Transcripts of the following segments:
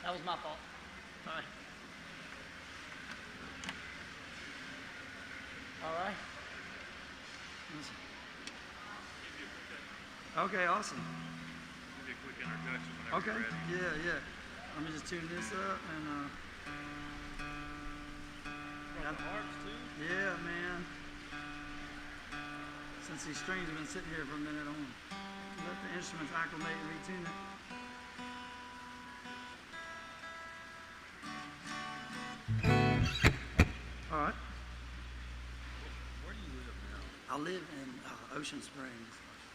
That was my fault. All right. All right. Okay, awesome. Give you a quick introduction whenever Okay, you're ready. yeah. Let me just tune this up and Got the harps too? yeah, man. Since these strings have been sitting here for a minute, I'm gonna let the instruments acclimate and retune it. All right. Where do you live now? I live in Ocean Springs,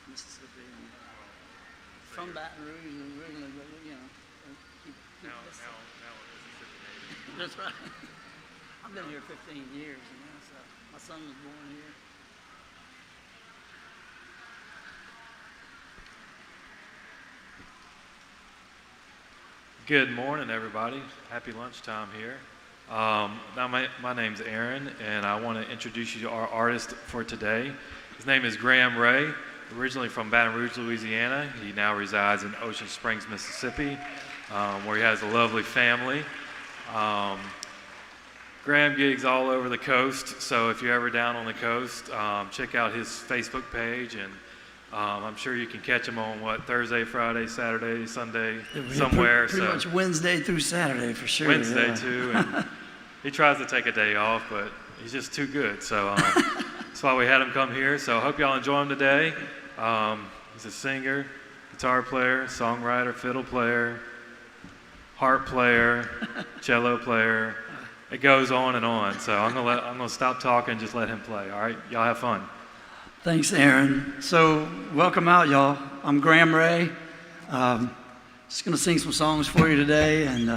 Mississippi. And, From Baton Rouge and originally, but you know. Keep Now this. a Mississippi native. That's right. I've been here 15 years, you know, so my son was born here. Good morning, everybody. Happy lunchtime here. Now my name's Aaron, and I want to introduce you to our artist for today. His name is Graham Ray, originally from Baton Rouge, Louisiana. He now resides in Ocean Springs, Mississippi, where he has a lovely family. Graham gigs all over the coast, so if you're ever down on the coast, check out his Facebook page, and I'm sure you can catch him on Thursday, Friday, Saturday, Sunday, somewhere. Pretty much Wednesday through Saturday for sure. Wednesday yeah. too, and he tries to take a day off, but he's just too good. So that's why we had him come here. So I hope y'all enjoy him today. He's a singer, guitar player, songwriter, fiddle player, harp player, cello player. It goes on and on. So I'm gonna stop talking and just let him play. All right, y'all have fun. Thanks, Aaron. So welcome out, y'all. I'm Graham Ray. Just gonna sing some songs for you today, and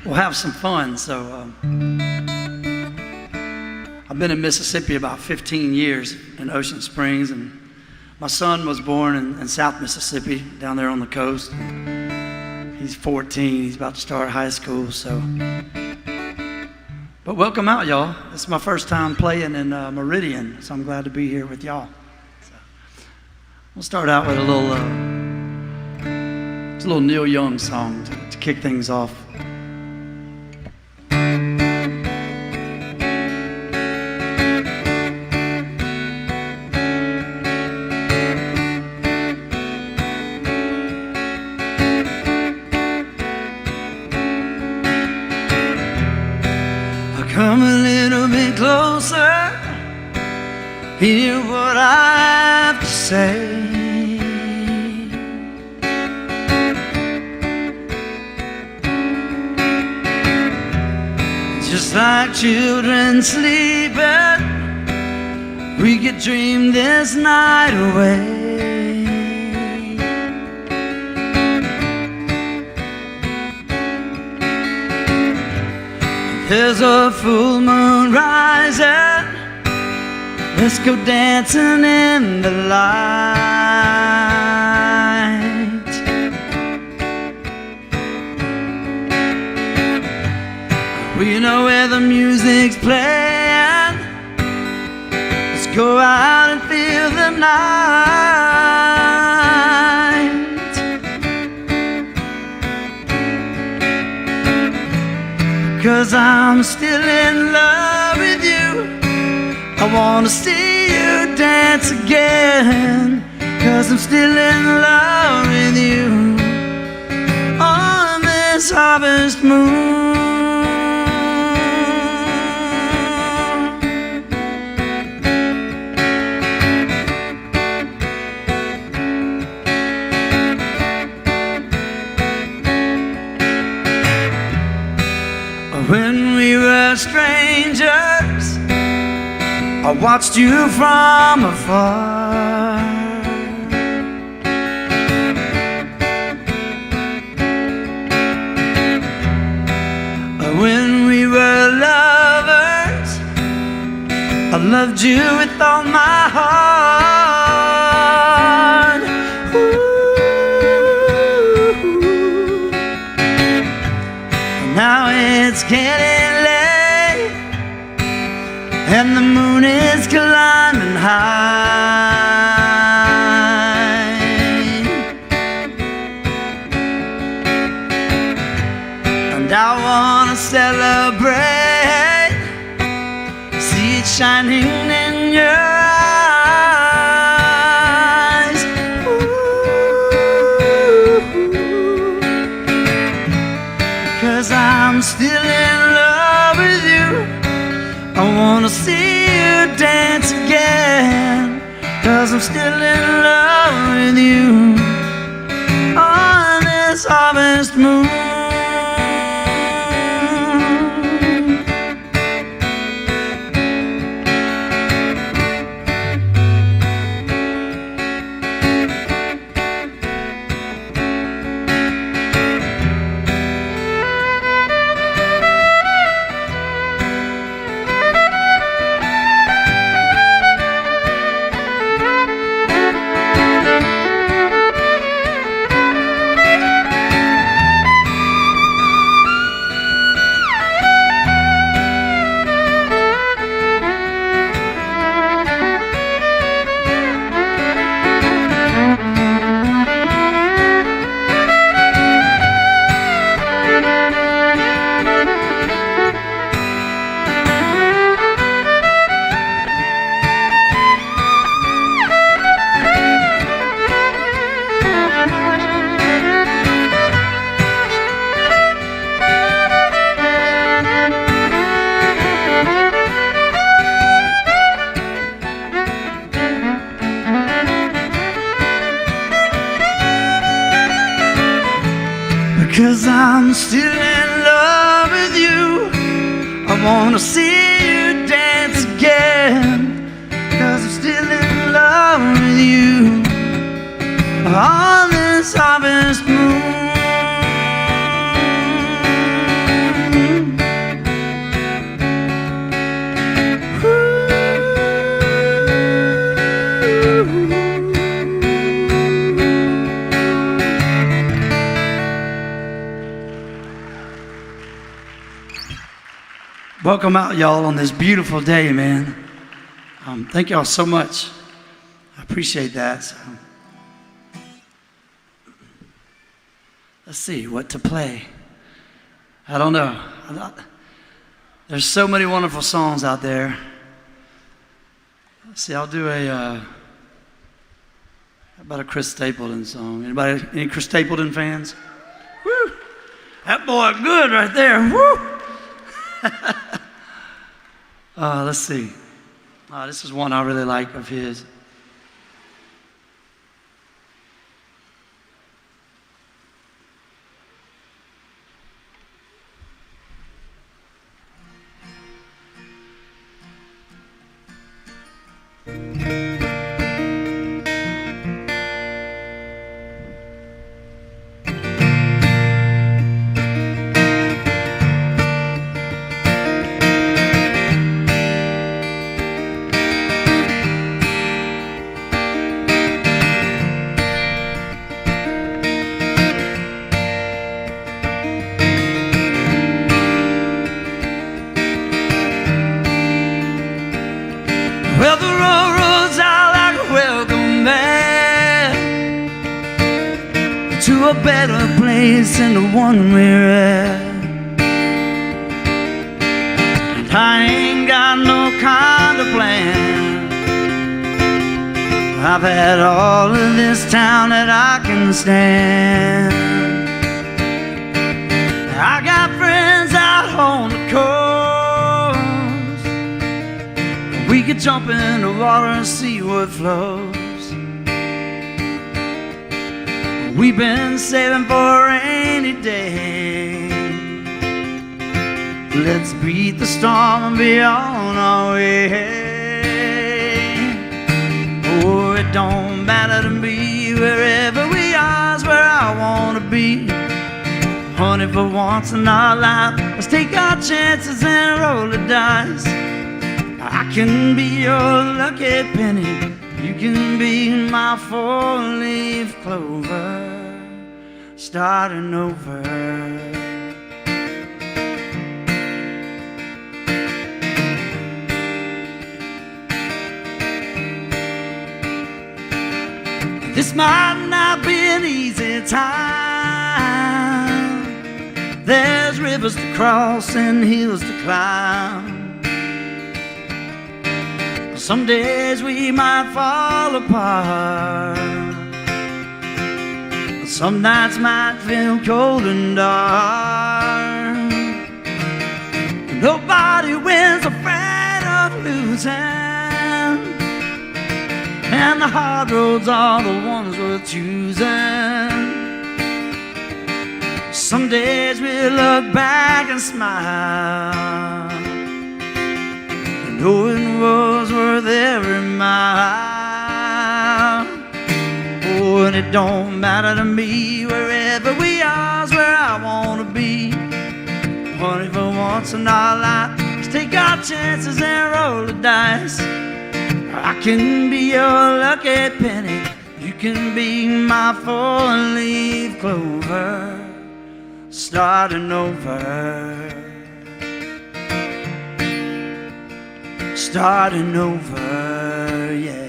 we'll have some fun. So I've been in Mississippi about 15 years in Ocean Springs, and my son was born in South Mississippi, down there on the coast. He's 14. He's about to start high school. But welcome out, y'all. This is my first time playing in Meridian, so I'm glad to be here with y'all. So, we'll start out with a little Neil Young song to kick things off. Come a little bit closer, hear what I have to say. Just like children sleeping, we could dream this night away. There's a full moon rising, let's go dancing in the light. We know where the music's playing, let's go out and feel the night. 'Cause I'm still in love with you, I wanna see you dance again. 'Cause I'm still in love with you on this harvest moon. When we were strangers, I watched you from afar. When we were lovers, I loved you with all my heart. Ooh. Now it's getting late, and the moon is climbing high. celebrate. See it shining in your eyes. Ooh. 'Cause I'm still in love with you. I wanna see you dance again. 'Cause I'm still in love with you on this harvest moon. Because I'm still in love with you. I wanna see you dance again. 'Cause I'm still in love with you on this harvest moon. Welcome out, y'all, on this beautiful day, man. Thank y'all so much. I appreciate that. So, let's see what to play. I don't know. There's so many wonderful songs out there. Let's see, I'll do how about a Chris Stapleton song? Anybody? Any Chris Stapleton fans? Woo! That boy good right there. Woo! Let's see. This is one I really like of his. Well, the railroads are like a welcome back to a better place than the one we're at. And I ain't got no kind of plan. I've had all of this town that I can stand. I got friends out on the coast. We could jump in the water and see what flows. We've been saving for a rainy day. Let's beat the storm and be on our way. Oh, it don't matter to me. Wherever we are is where I want to be. Honey, for once in our life, let's take our chances and roll the dice. I can be your lucky penny. You can be my four-leaf clover, starting over. This might not be an easy time There's rivers to cross and hills to climb. Some days we might fall apart. Some nights might feel cold and dark. Nobody wins afraid of losing, and the hard roads are the ones worth choosing. Some days we look back and smile, knowing was worth every mile. Oh, and it don't matter to me, wherever we are's where I wanna be. Honey, for once in our life, let's take our chances and roll the dice. I can be your lucky penny, you can be my four-leaf clover, starting over. Starting over, yeah.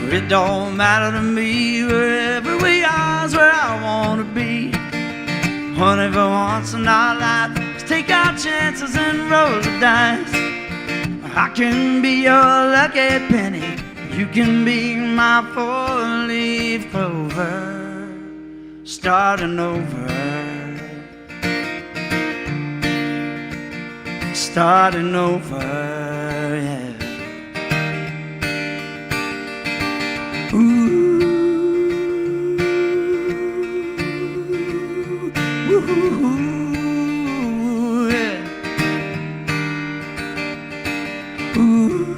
It don't matter to me, wherever we are's where I wanna be. Honey, for once in our life, let's take our chances and roll the dice. I can be your lucky penny, you can be my four-leaf clover, starting over, starting over, yeah. Ooh, ooh, yeah. Ooh, ooh.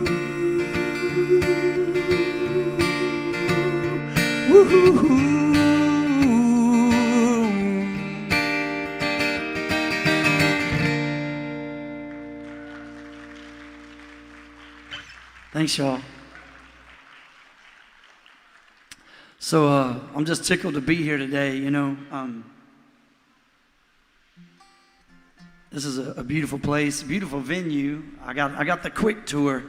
Thanks, y'all. So I'm just tickled to be here today. You know, this is a beautiful place, beautiful venue. I got the quick tour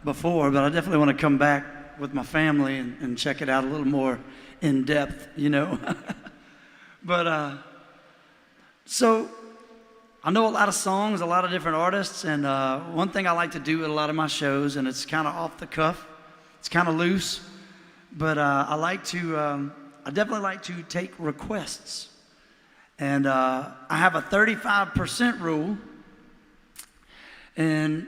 before, but I definitely want to come back with my family and check it out a little more in depth, you know. But so I know a lot of songs, a lot of different artists, and one thing I like to do at a lot of my shows, and it's kind of off the cuff, it's kind of loose, but I definitely like to take requests. And I have a 35% rule. And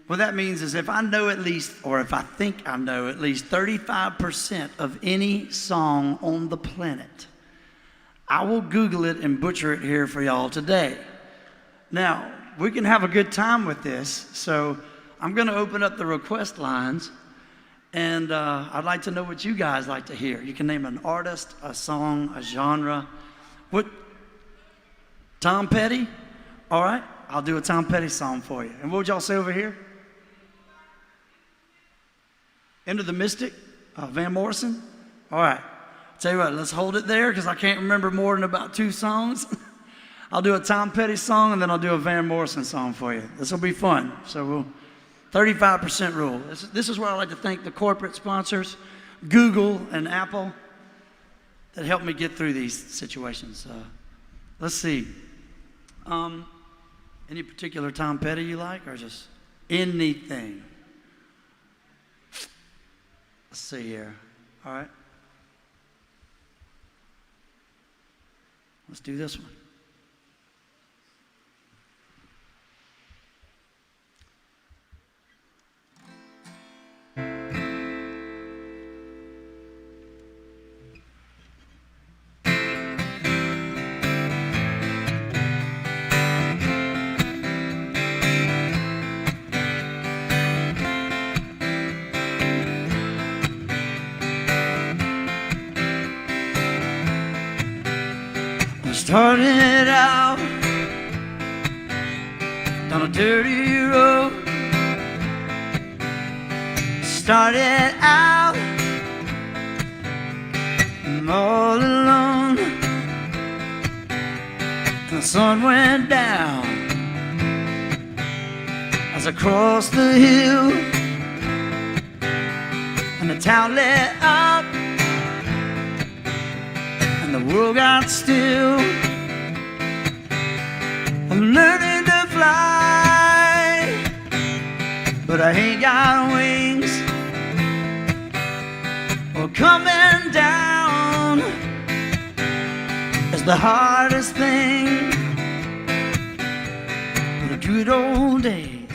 what that means is if I know at least, or if I think I know at least 35% of any song on the planet, I will Google it and butcher it here for y'all today. Now, we can have a good time with this. So I'm going to open up the request lines. And I'd like to know what you guys like to hear. You can name an artist, a song, a genre. What? Tom Petty? All right, I'll do a Tom Petty song for you. And what would y'all say over here? Into the Mystic, Van Morrison? All right, tell you what, let's hold it there because I can't remember more than about 2 songs. I'll do a Tom Petty song and then I'll do a Van Morrison song for you. This will be fun. So we'll 35% rule. This is where I like to thank the corporate sponsors, Google and Apple, that helped me get through these situations. Let's see. Any particular Tom Petty you like, or just anything? Let's see here. All right. Let's do this one. Started out on a dirty road. Started out all alone. the sun went down as I crossed the hill, and the town lit up and the world got still. I'm learning to fly, but I ain't got wings. Well, coming down is the hardest thing. The good old days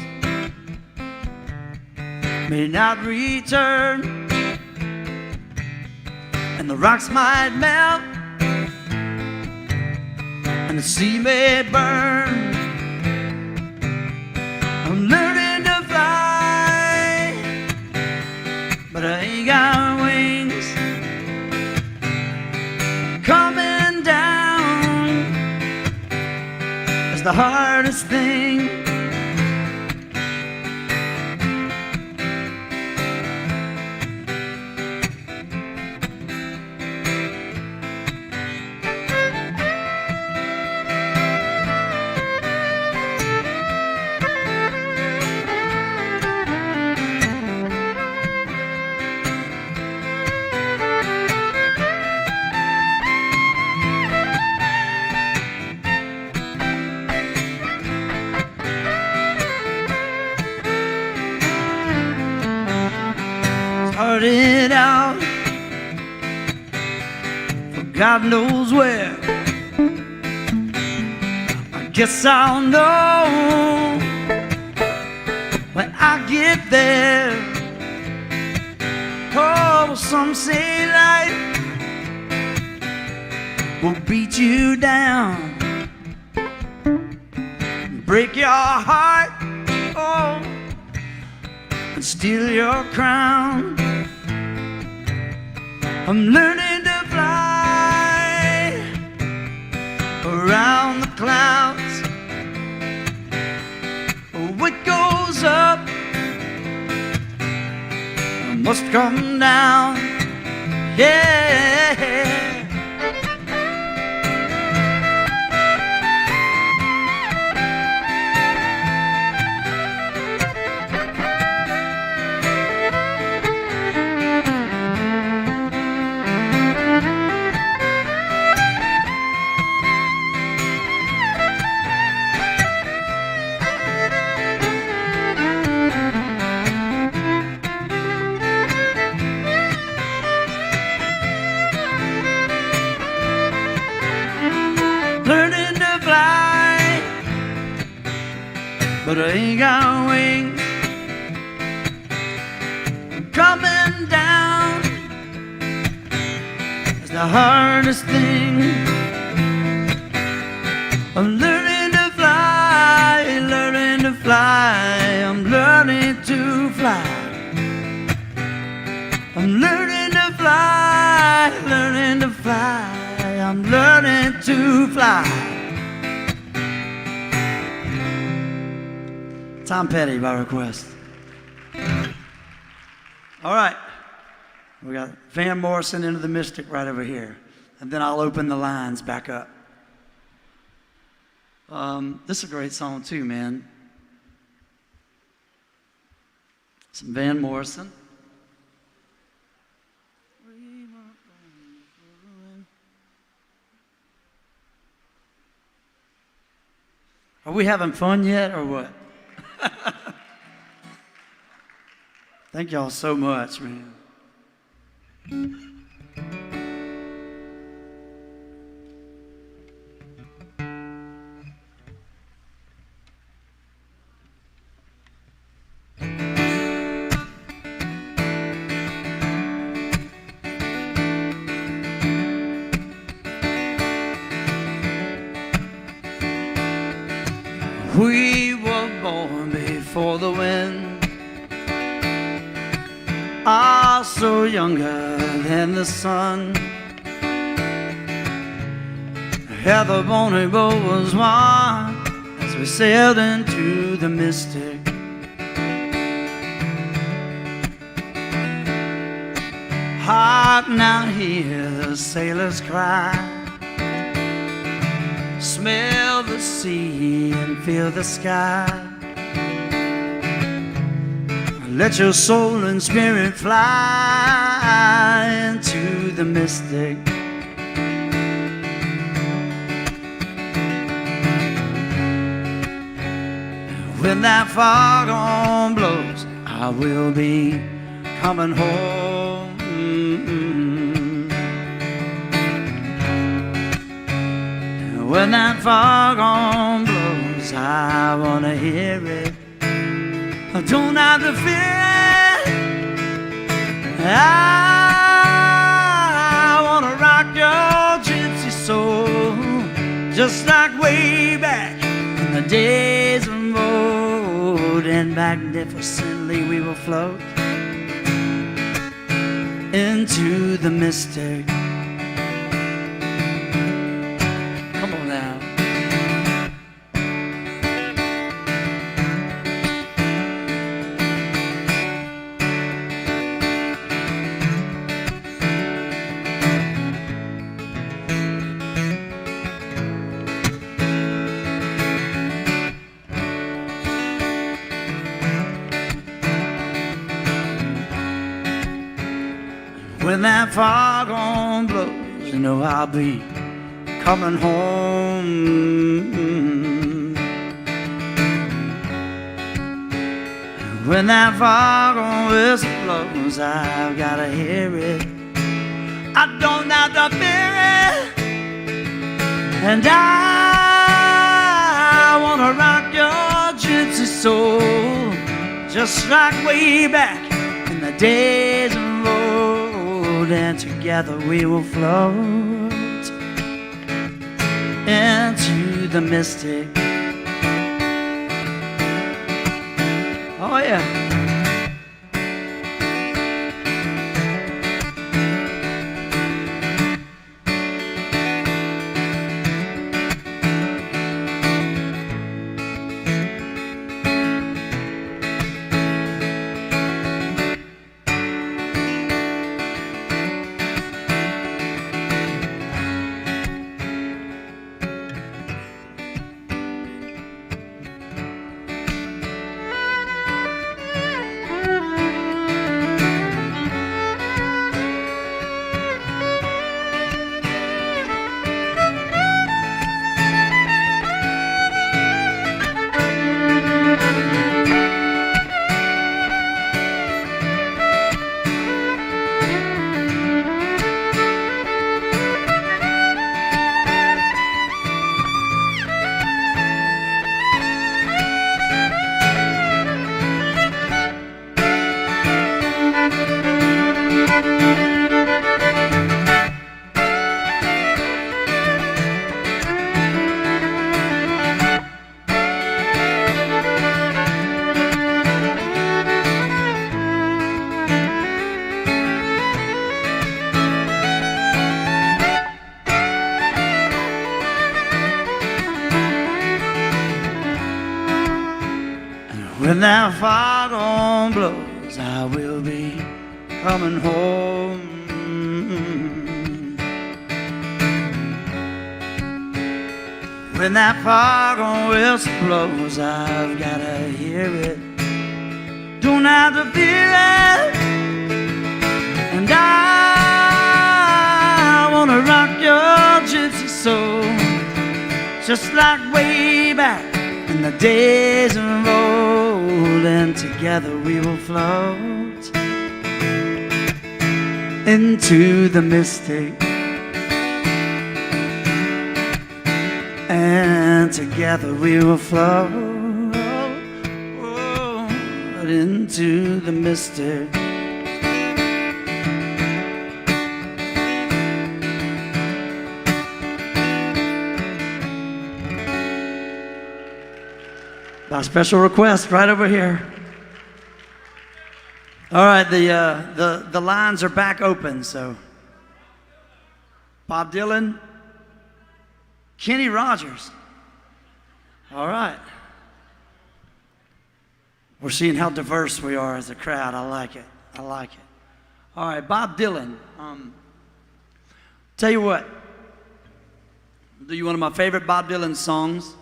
may not return, and the rocks might melt and the sea may burn. I'm learning to fly, but I ain't got wings. Coming down is the hardest thing. Started out for God knows where. I guess I'll know when I get there. Oh, some say life will beat you down, break your heart, oh, and steal your crown. I'm learning to fly around the clouds. What goes up must come down, yeah. Learning to fly, but I ain't got wings. Coming down is the hardest thing. I'm learning to fly, learning to fly. I'm learning to fly. I'm learning to fly, learning to fly. I'm learning to fly. Tom Petty by request. All right. We got Van Morrison into the Mystic right over here. And then I'll open the lines back up. This is a great song too, man. Some Van Morrison. Are we having fun yet or what? Thank y'all so much, man. We were born before the wind, so younger than the sun. Heather Boney Boat was one as we sailed into the mystic. Hark now, hear the sailors cry, smell the sea and feel the sky. Let your soul and spirit fly into the mystic. When that foghorn blows, I will be coming home. When that foghorn blows, I wanna hear it. I don't have to fear it. I wanna rock your gypsy soul, just like way back in the days of old. And magnificently we will float into the mystic. Come on now. When that foghorn blows, you know I'll be coming home. When that foghorn whistle blows, I've gotta hear it. I don't have to fear it. And I wanna rock your gypsy soul, just like way back in the days of old. And together we will float into the mystic. Oh yeah. When that foghorn blows, I will be coming home. When that foghorn whistle blows, I've gotta hear it. Don't have to fear it. And I wanna rock your gypsy soul, just like way back in the days of old. And together we will float into the mystic. And together we will float into the mystic. By special request, right over here. All right, the lines are back open. So, Bob Dylan, Kenny Rogers. All right. We're seeing how diverse we are as a crowd. I like it. I like it. All right, Bob Dylan. Tell you what. I'll do you one of my favorite Bob Dylan songs.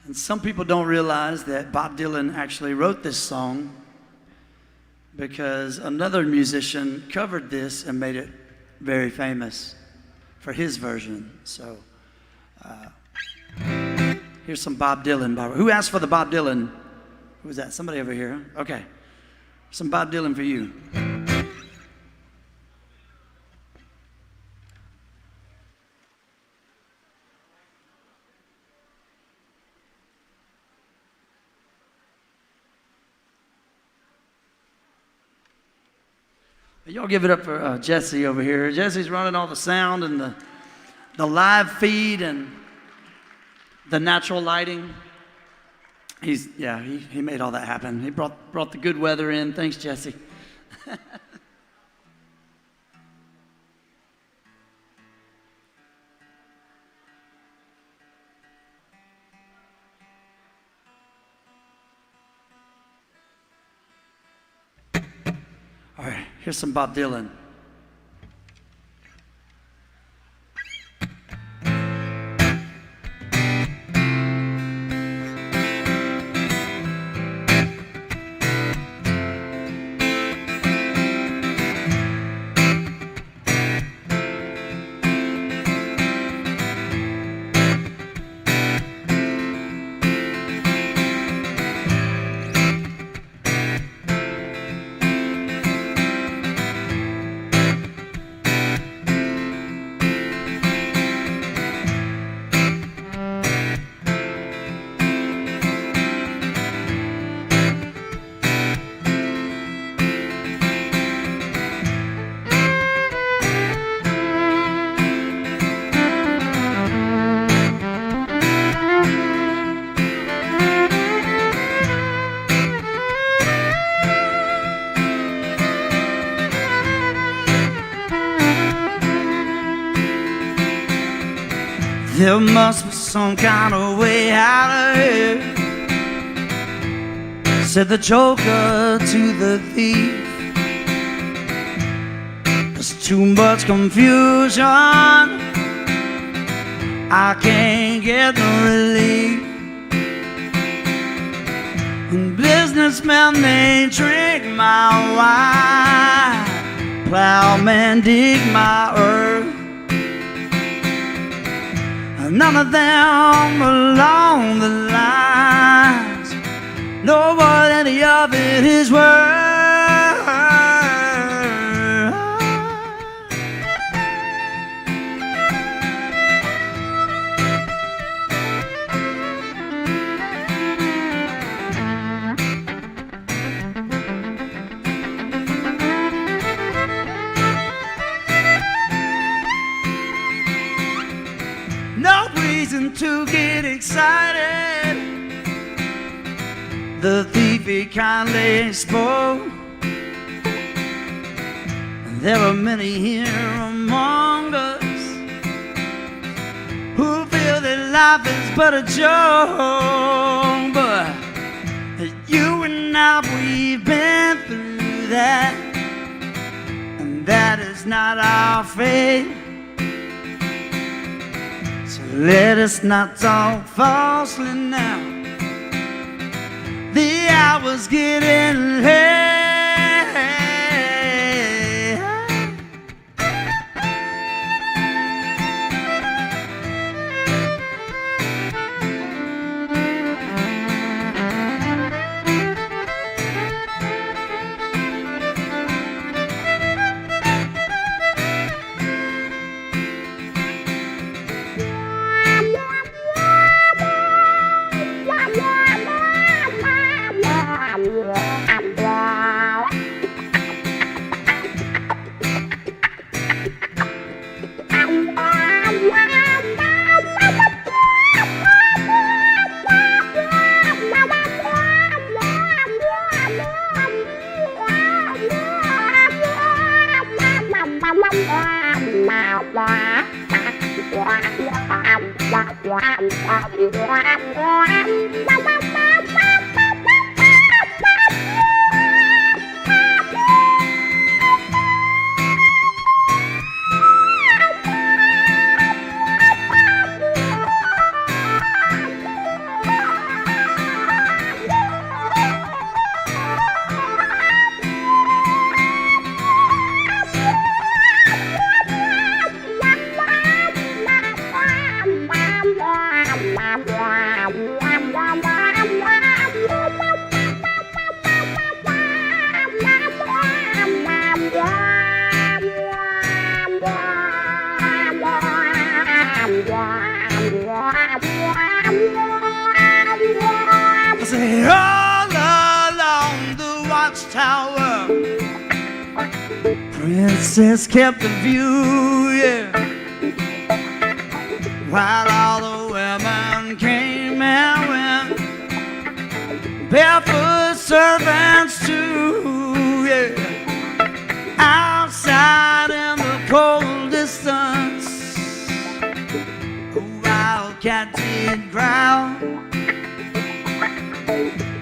And some people don't realize that Bob Dylan actually wrote this song because another musician covered this and made it very famous for his version. So here's some Bob Dylan. Who asked for the Bob Dylan? Who was that? Somebody over here? Okay. Some Bob Dylan for you. Y'all give it up for Jesse over here. Jesse's running all the sound and the live feed and the natural lighting. He made all that happen. He brought the good weather in. Thanks, Jesse. All right, here's some Bob Dylan. There must be some kind of way out of here, said the joker to the thief. There's too much confusion, I can't get no relief. And businessmen, they drink my wine, plowmen dig my earth. None of them along the lines know what any of it is worth. No reason to get excited, the thief he kindly spoke. There are many here among us who feel that life is but a joke, but you and I, we've been through that, and that is not our fate. Let us not talk falsely now, the hour's getting late. I say all along the watchtower, princess kept the view, yeah. While all the women came and went, barefoot servants too, yeah. Outside in the cold distance, a wildcat did growl.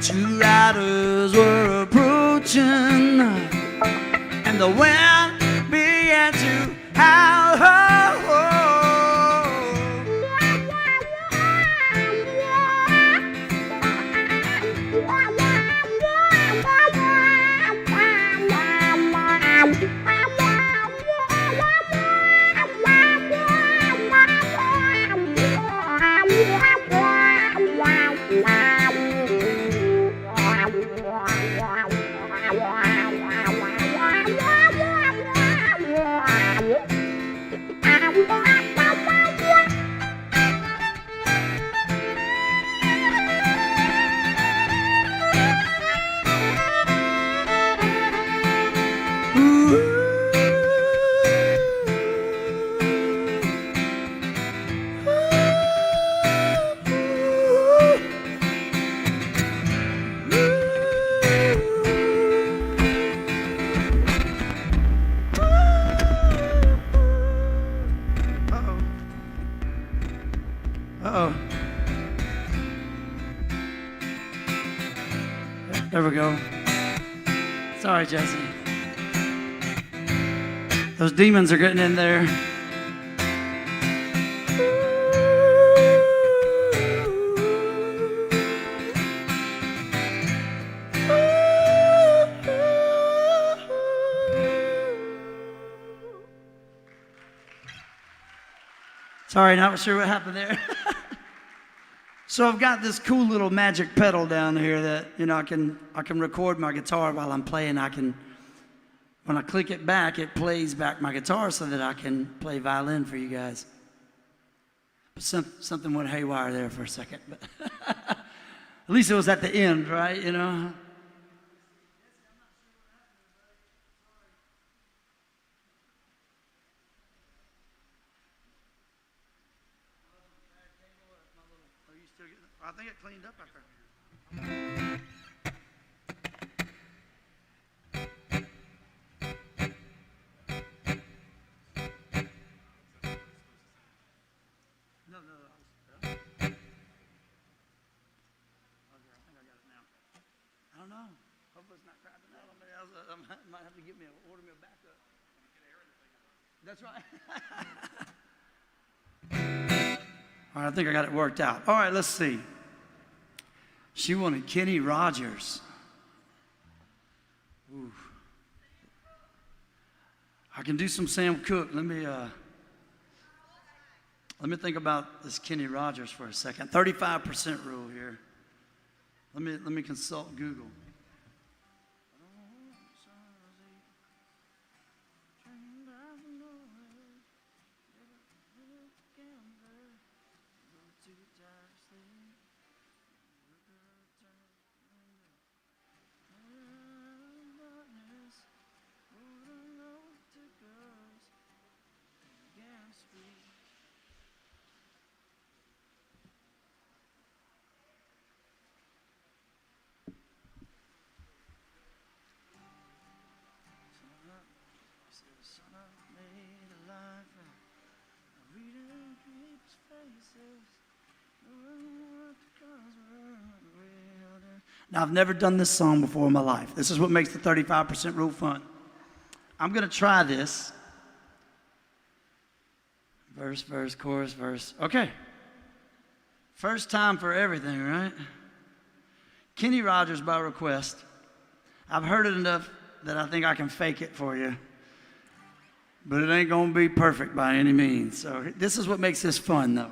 Two riders were approaching, and the wind began to howl. Uh-oh. There we go. Sorry, Jesse. Those demons are getting in there. Sorry, not sure what happened there. So I've got this cool little magic pedal down here that, you know, I can record my guitar while I'm playing. When I click it back, it plays back my guitar so that I can play violin for you guys. But something went haywire there for a second. But at least it was at the end, right? You know. I think it cleaned up after. No. I think I got it now. I don't know. Hopefully it's not crapping out on me. I might have to order me a backup. That's right. All right, I think I got it worked out. All right, let's see. She wanted Kenny Rogers. Ooh. I can do some Sam Cooke. Let me think about this Kenny Rogers for a second. 35% rule here. Let me consult Google. Now, I've never done this song before in my life. This is what makes the 35% rule fun. I'm going to try this. Verse, verse, chorus, verse. Okay. First time for everything, right? Kenny Rogers by request. I've heard it enough that I think I can fake it for you. But it ain't going to be perfect by any means. So this is what makes this fun, though.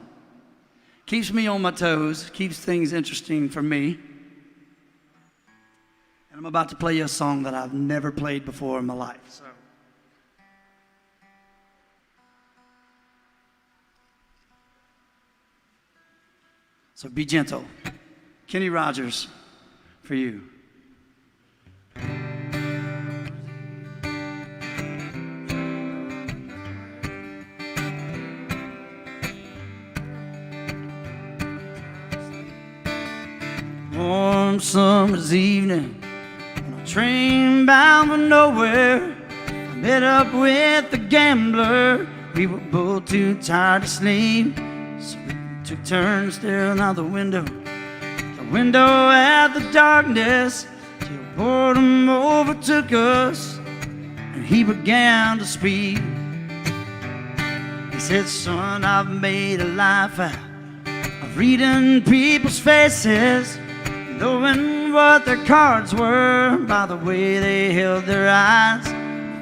Keeps me on my toes, keeps things interesting for me. And I'm about to play you a song that I've never played before in my life. So. So be gentle. Kenny Rogers, for you. Warm summer's evening on a train bound for nowhere. I met up with the gambler. We were both too tired to sleep, so we took turns staring out the window at the darkness, till boredom overtook us and he began to speak. He said, son, I've made a life out of reading people's faces, knowing what their cards were by the way they held their eyes.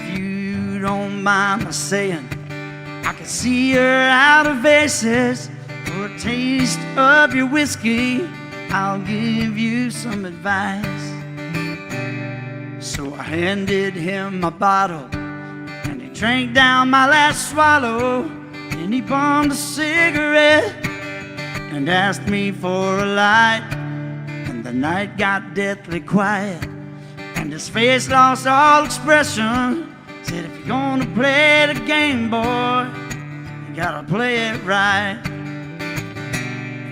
If you don't mind my saying, I can see you're out of aces. For a taste of your whiskey, I'll give you some advice. So I handed him my bottle, and he drank down my last swallow. And he bummed a cigarette and asked me for a light. And the night got deathly quiet, and his face lost all expression. Said, if you're gonna play the game, boy, you gotta play it right.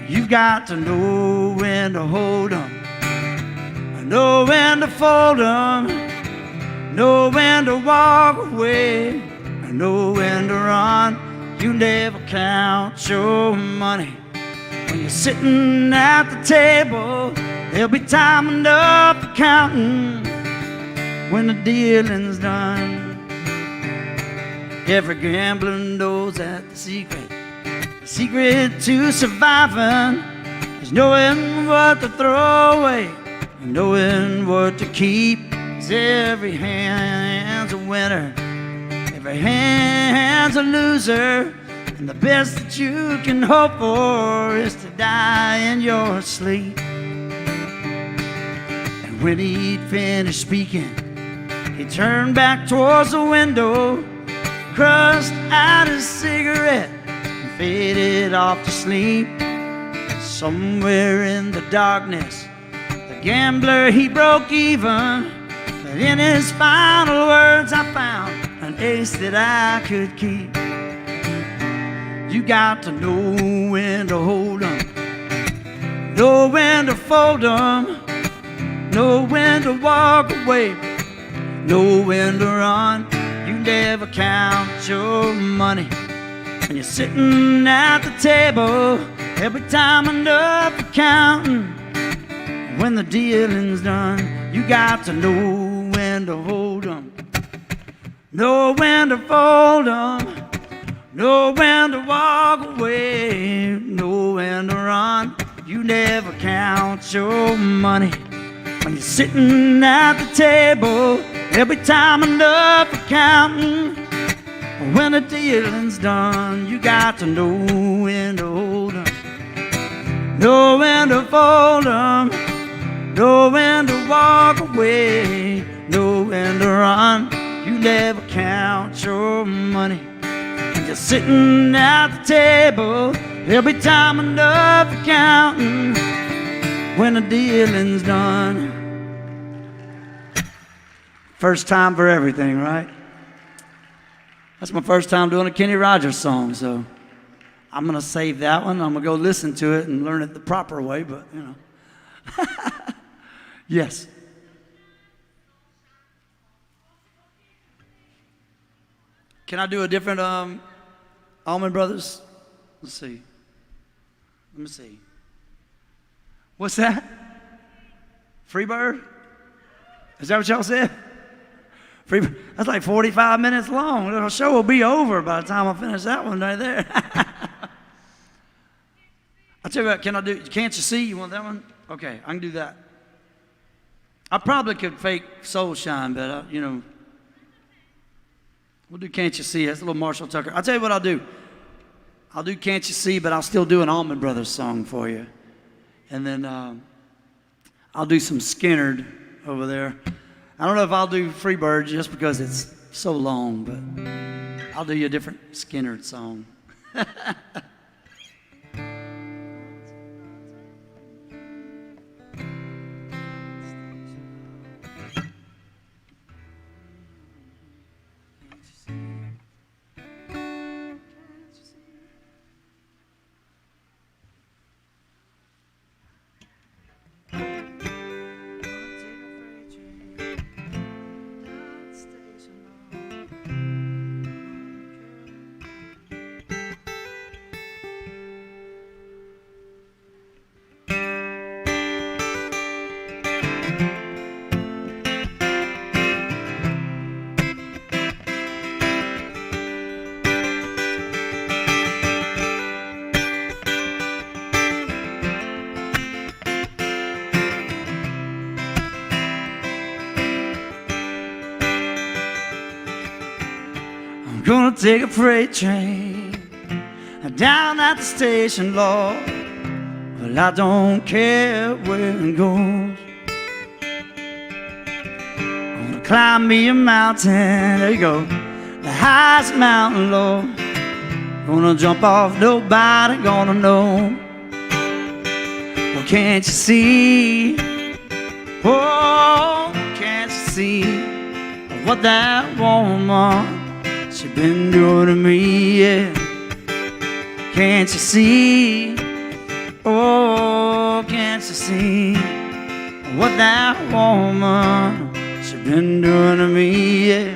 You got to know when to hold 'em, know when to fold 'em, know when to walk away, and know when to run. You never count your money when you're sitting at the table. There'll be time enough for counting when the dealing's done. Every gambler knows that the secret to surviving is knowing what to throw away and knowing what to keep. 'Cause every hand's a winner, every hand's a loser, and the best that you can hope for is to die in your sleep. And when he'd finished speaking, he turned back towards the window, crushed out his cigarette, and faded off to sleep. Somewhere in the darkness, the gambler, he broke even. But in his final words, I found an ace that I could keep. You got to know when to hold 'em, know when to fold 'em, know when to walk away, know when to run. You never count your money when you're sitting at the table. Every time enough for counting when the dealing's done. You got to know when to hold 'em, know when to fold 'em, know when to walk away, know when to run. You never count your money when you're sitting at the table. Every time enough for counting when the dealing's done. You got to know when to hold 'em, know when to fold 'em, know when to walk away, know when to run. You never count your money when you're sitting at the table. Every time enough for counting when the dealing's done. First time for everything, right? That's my first time doing a Kenny Rogers song, so I'm going to save that one. I'm going to go listen to it and learn it the proper way, but, you know. Yes. Can I do a different Allman Brothers? Let's see. Let me see. What's that? Freebird? Is that what y'all said? Freebird. That's like 45 minutes long. The show will be over by the time I finish that one right there. I'll tell you what, can I do, Can't You See? You want that one? Okay, I can do that. I probably could fake Soul Shine, but, you know, we'll do Can't You See? That's a little Marshall Tucker. I'll tell you what I'll do. I'll do Can't You See, but I'll still do an Allman Brothers song for you. And then I'll do some Skinnerd over there. I don't know if I'll do Freebird just because it's so long, but I'll do you a different Skinnerd song. take a freight train down at the station, Lord. Well, I don't care where it goes. I'm gonna climb me a mountain, there you go, the highest mountain, Lord. Gonna jump off, nobody gonna know. Well, can't you see? Oh, can't you see what that woman, she been doing to me, yeah. Can't you see? Oh, can't you see what that woman, she been doing to me, yeah.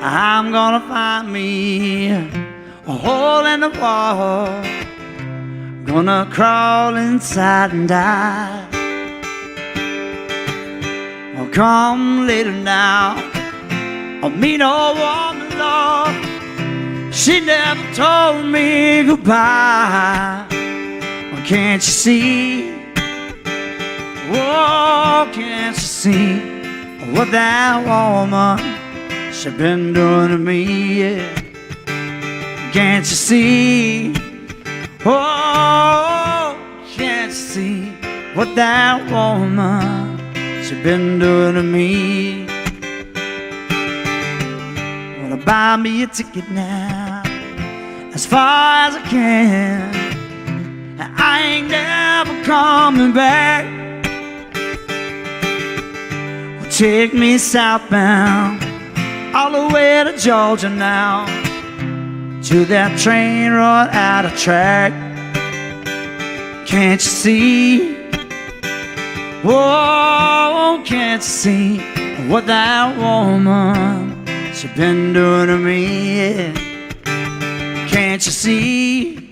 I'm gonna find me a hole in the wall, gonna crawl inside and die. Oh, come later now, I'll meet no woman, Lord. She never told me goodbye. Oh, can't you see? Oh, can't you see what that woman, she been doing to me, yeah. Can't you see? Oh, can't you see what that woman, she been doing to me? Wanna buy me a ticket now, as far as I can. I ain't never coming back. Well, take me southbound, all the way to Georgia now, to that train run out of track. Can't you see? Oh, can't you see what that woman, she been doing to me, yeah. Can't you see?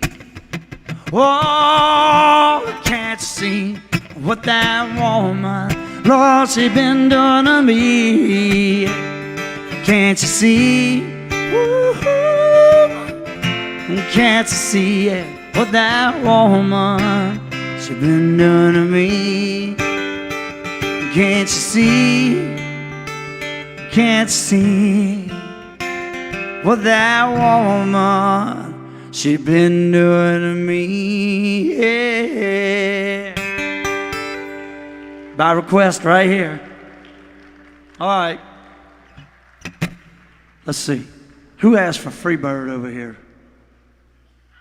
Oh, can't you see what that woman, Lord, she been doing to me, yeah. Can't you see? Ooh, can't you see, yeah, what that woman, she been doing to me? Can't you see? Can't you see what that woman, she been doing to me? Yeah. By request, right here. All right. Let's see. Who asked for Freebird over here?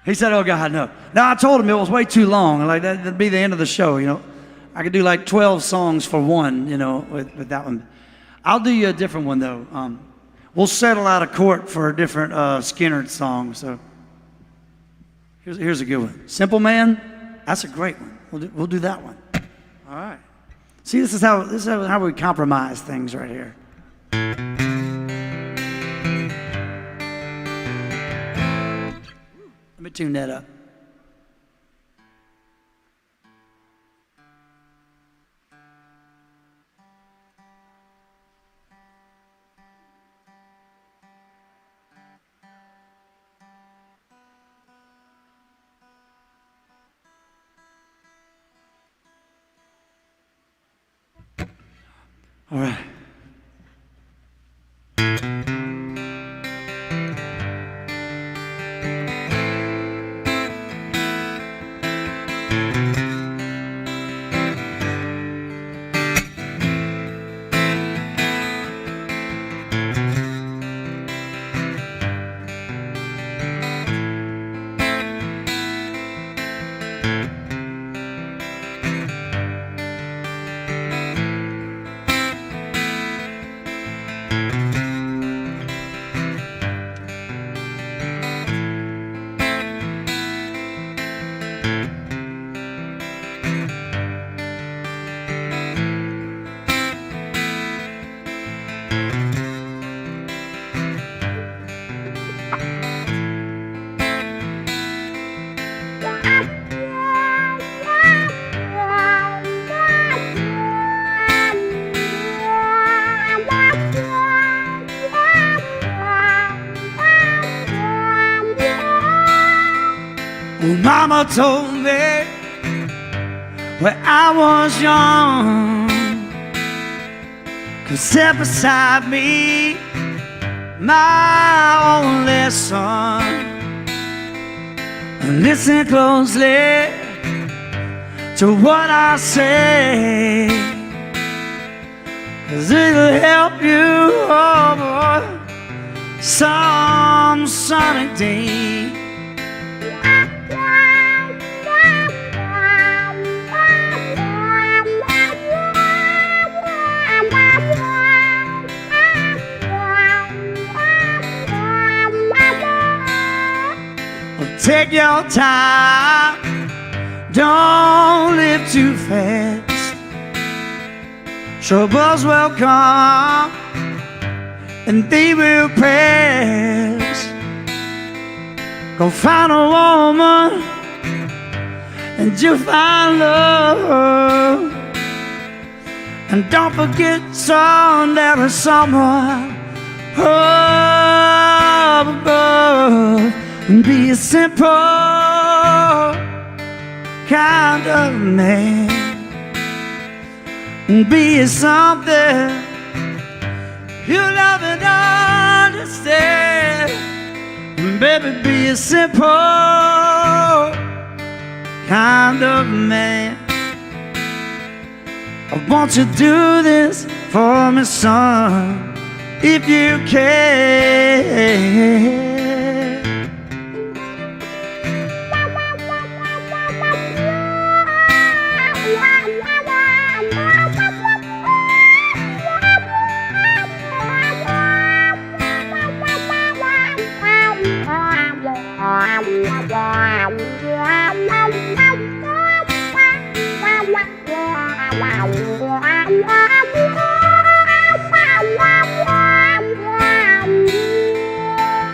He said, oh, God, no. Now, I told him it was way too long. Like, that'd be the end of the show, you know. I could do like 12 songs for one, you know, with that one. I'll do you a different one, though. We'll settle out of court for a different Skynyrd song. So here's a good one. Simple Man, that's a great one. We'll do that one. All right. See, this is how we compromise things right here. Let me tune that up. All right. Well, Mama told me when I was young, 'cause set beside me my only son. Listen closely to what I say, 'cause it'll help you, oh boy, some sunny day. Take your time, don't live too fast. Troubles will come and they will pass. Go find a woman and you'll find love. And don't forget, son, there is someone up above. And be a simple kind of man, and be something you love and understand. And baby, be a simple kind of man. I want you to do this for me, son, if you can.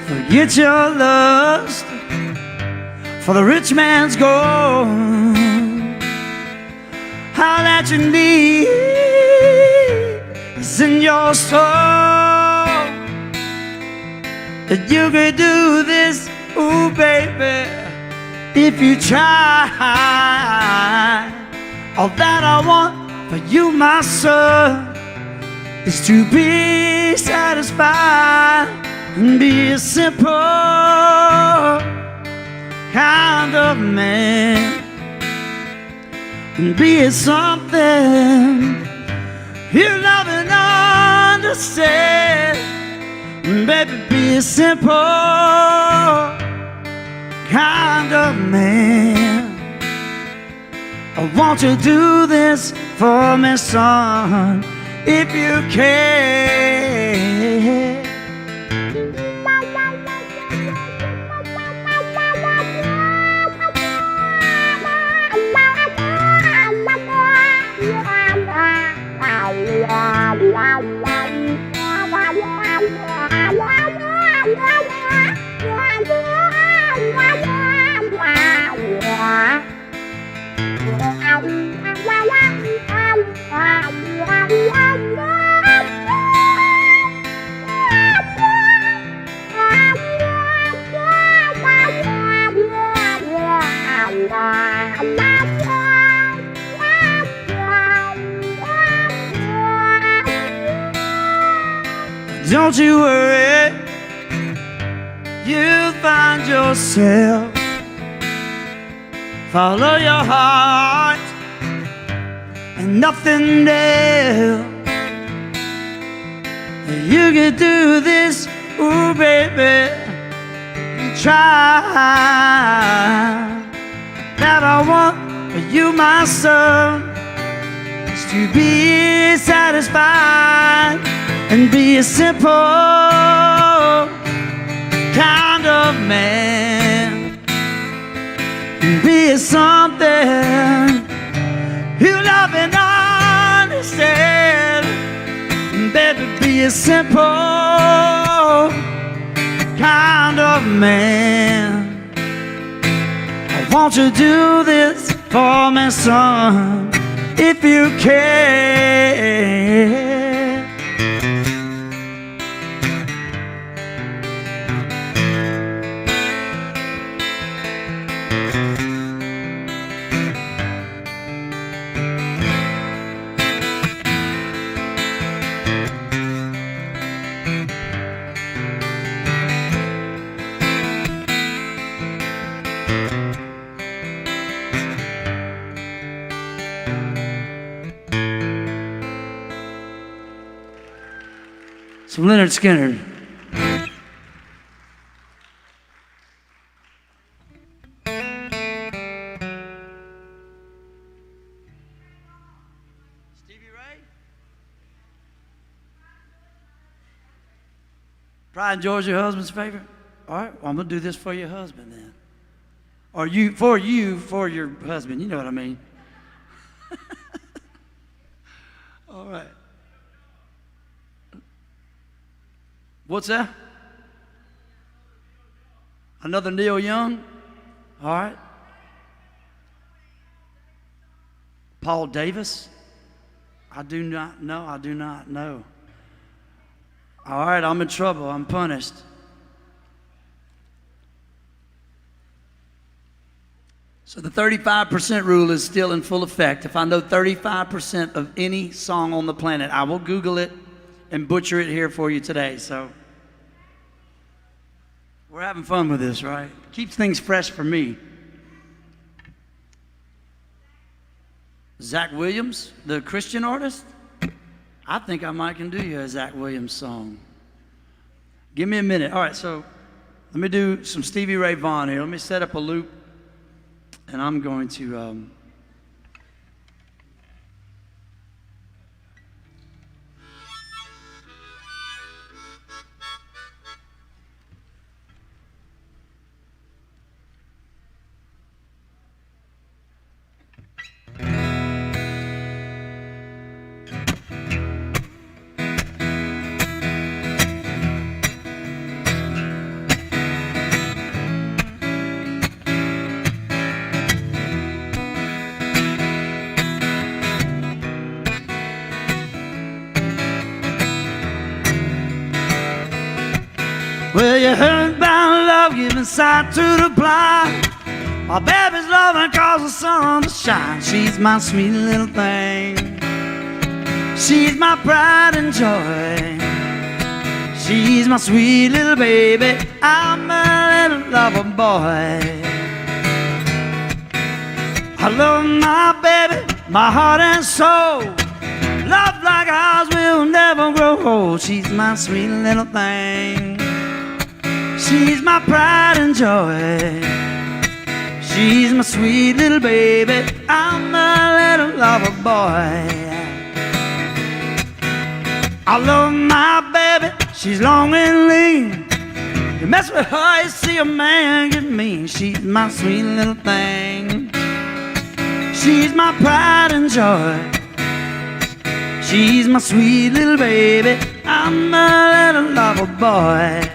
Forget your lust for the rich man's gold. All that you need is in your soul. That you could do this, ooh baby, if you try. All that I want for you, my son, is to be satisfied and be a simple kind of man, and be something you love and understand. And baby, be a simple kind of man. I want you to do this for me, son, if you can. Don't you worry, you'll find yourself. Follow your heart and nothing else. You can do this, ooh baby, you try. That I want for you, my son, is to be satisfied and be a simple kind of man, and be something you love and understand. And baby, be a simple kind of man. I want you to do this for me, son, if you can. Some Leonard Skinner. Stevie Ray? Pride and Joy is your husband's favorite? All right, well, I'm going to do this for your husband then. Or for your husband. You know what I mean. All right. What's that? Another Neil Young? All right. Paul Davis? I do not know. All right, I'm in trouble. I'm punished. So the 35% rule is still in full effect. If I know 35% of any song on the planet, I will Google it and butcher it here for you today. So we're having fun with this, right? Keeps things fresh for me. Zach Williams, the Christian artist? I think I might can do you a Zach Williams song. Give me a minute. All right, so let me do some Stevie Ray Vaughan here. Let me set up a loop, and I'm going to... Well, you heard about love giving sight to the blind. My baby's loving cause the sun to shine. She's my sweet little thing. She's my pride and joy. She's my sweet little baby. I'm a little lover boy. I love my baby, my heart and soul. Love like ours will never grow old. She's my sweet little thing. She's my pride and joy. She's my sweet little baby. I'm a little lover boy. I love my baby. She's long and lean. You mess with her, you see a man get mean. She's my sweet little thing. She's my pride and joy. She's my sweet little baby. I'm a little lover boy.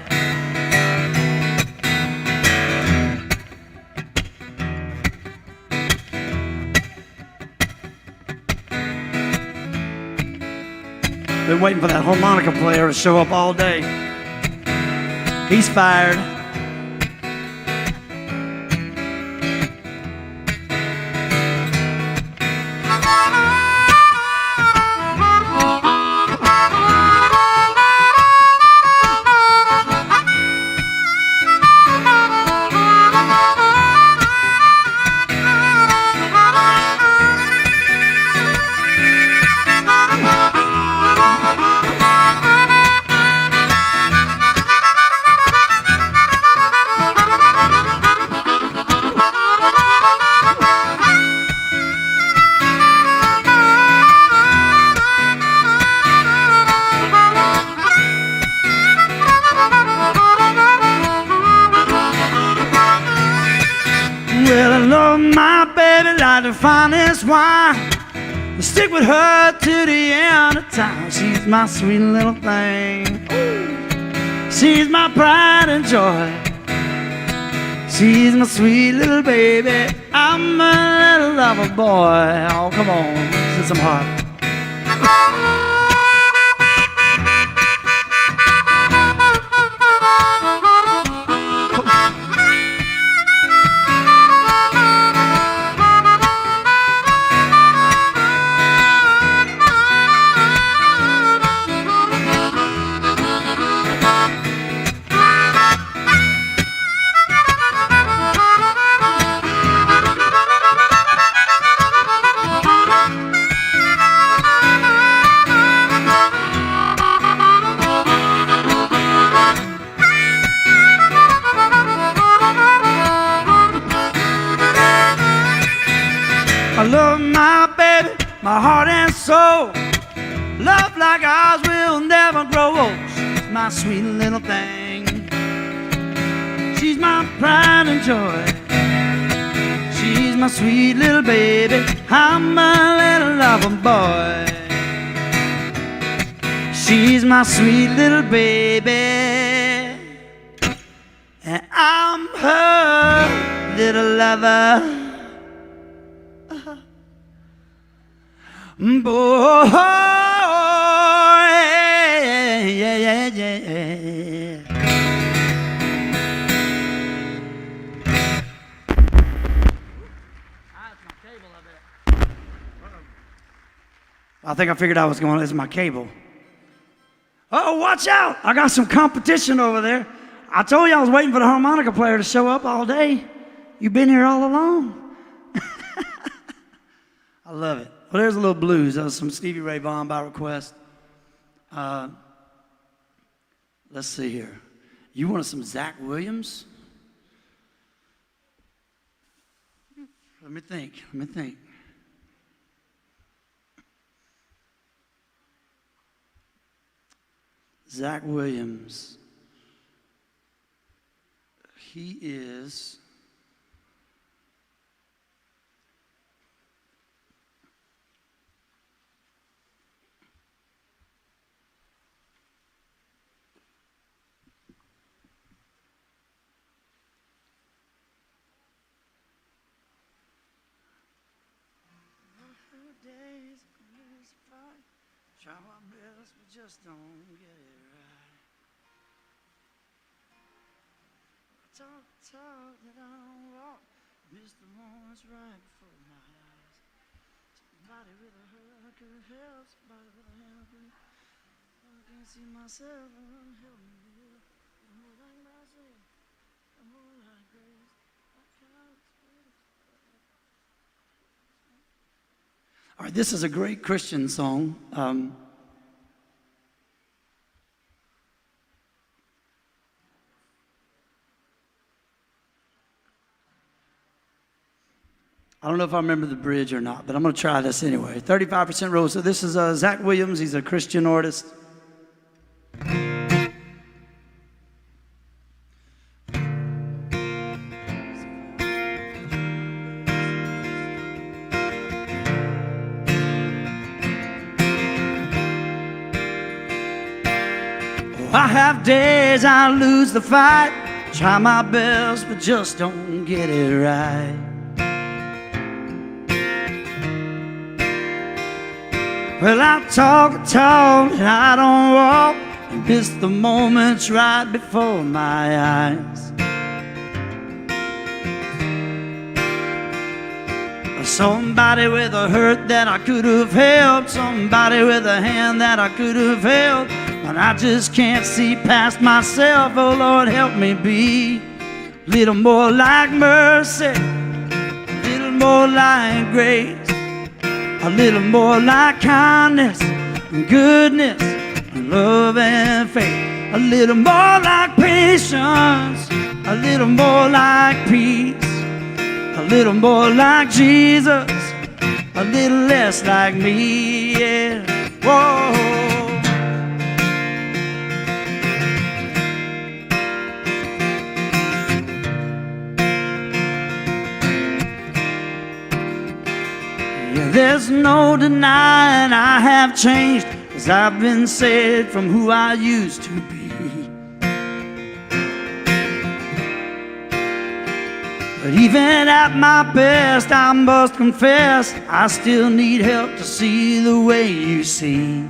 Been waiting for that harmonica player to show up all day. He's fired. Well, I love my baby like the finest wine. I stick with her to the end of time. She's my sweet little thing. She's my pride and joy. She's my sweet little baby. I'm a little lover boy. Oh, come on, send some heart. love my baby, my heart and soul. Love like ours will never grow old. She's my sweet little thing. She's my pride and joy. She's my sweet little baby. I'm a little lover boy. She's my sweet little baby, and I'm her little lover. Boy, yeah, yeah, yeah. I think I figured out what's going on. This is my cable. Oh, watch out! I got some competition over there. I told you I was waiting for the harmonica player to show up all day. You've been here all along. I love it. Well, there's a little blues. That was some Stevie Ray Vaughan by request. Let's see here. You wanted some Zach Williams? Let me think. Zach Williams. He is... Try my best, but just don't get it right. Talk that I don't walk, miss the moments right before my eyes. Somebody with a hurt could help, somebody with a hand could. I can't see myself, help me live. I'm more like myself, I'm more like grace. All right, this is a great Christian song. I don't know if I remember the bridge or not, but I'm going to try this anyway. 35% roll. So this is Zach Williams. He's a Christian artist. I have days I lose the fight, try my best but just don't get it right. Well, I talk and I don't walk, and miss the moments right before my eyes. Somebody with a hurt that I could have helped, somebody with a hand that I could have held, but I just can't see past myself. Oh Lord, help me be a little more like mercy, a little more like grace, a little more like kindness and goodness and love and faith, a little more like patience, a little more like peace, a little more like Jesus, a little less like me, yeah. Whoa. Yeah, there's no denying I have changed, 'cause I've been saved from who I used to be. But even at my best, I must confess, I still need help to see the way you see.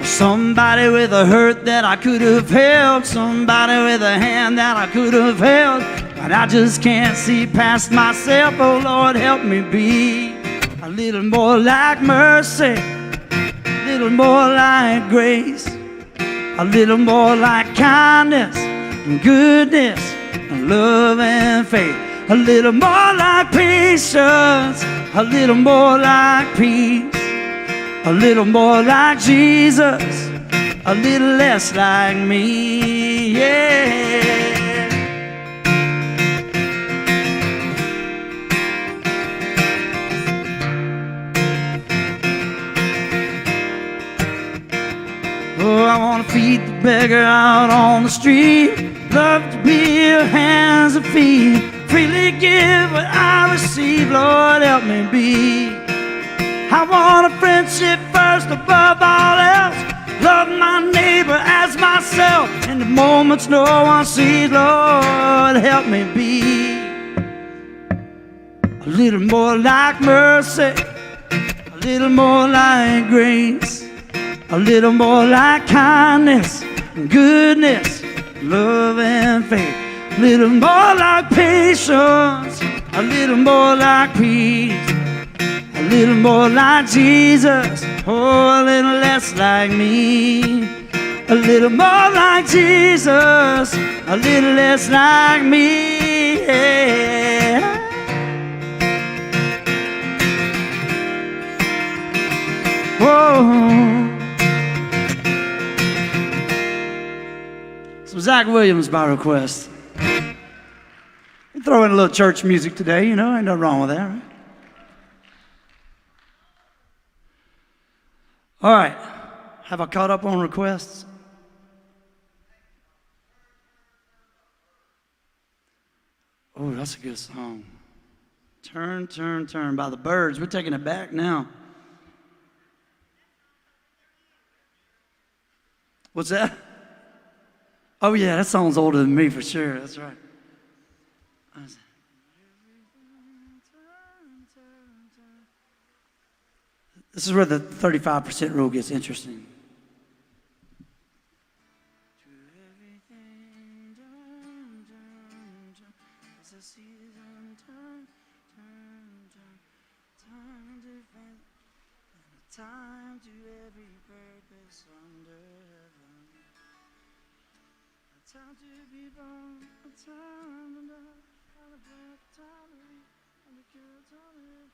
Somebody with a hurt that I could have helped, somebody with a hand that I could have held, but I just can't see past myself. Oh Lord, help me be a little more like mercy, a little more like grace, a little more like kindness and goodness and love and faith, a little more like patience, a little more like peace, a little more like Jesus, a little less like me, yeah. I want to feed the beggar out on the street. Love to be your hands and feet. Freely give what I receive. Lord, help me be. I want a friendship first above all else. Love my neighbor as myself. In the moments no one sees, Lord, help me be a little more like mercy, a little more like grace, a little more like kindness and goodness, love and faith. A little more like patience, a little more like peace, a little more like Jesus, oh, a little less like me. A little more like Jesus, a little less like me. Yeah. Whoa. Some Zach Williams by request. We throw in a little church music today, you know, ain't nothing wrong with that, right? All right, have I caught up on requests? Oh, that's a good song. Turn, Turn, Turn by the Byrds. We're taking it back now. What's that? Oh, yeah, that song's older than me for sure. That's right. This is where the 35% rule gets interesting. Time to every purpose under heaven. A time to be born, a time to die, a time to read, and a good time to live,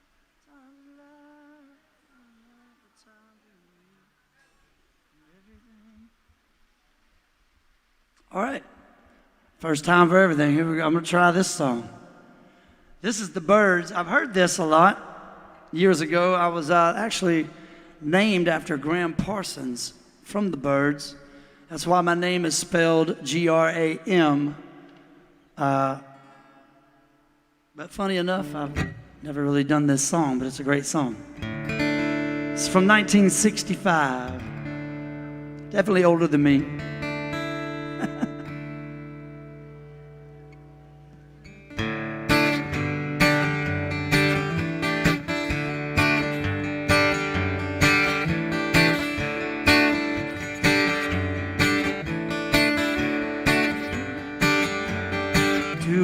time to lie, a time to read, everything. All right, first time for everything. Here we go. I'm gonna try this song. This is the Byrds. I've heard this a lot. Years ago, I was actually named after Graham Parsons from the Byrds. That's why my name is spelled G-R-A-M. But funny enough, I've never really done this song, but it's a great song. It's from 1965. Definitely older than me.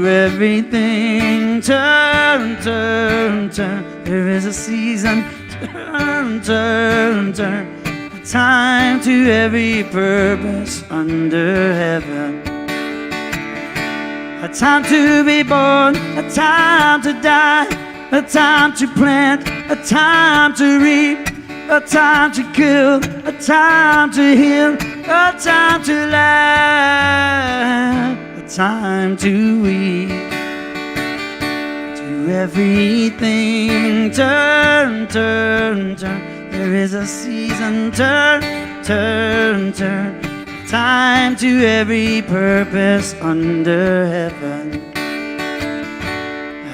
Everything turn, turn, turn. There is a season. Turn, turn, turn. A time to every purpose under heaven. A time to be born, a time to die, a time to plant, a time to reap, a time to kill, a time to heal, a time to laugh, a time to weep. To everything turn, turn, turn. There is a season. Turn, turn, turn. Time to every purpose under heaven.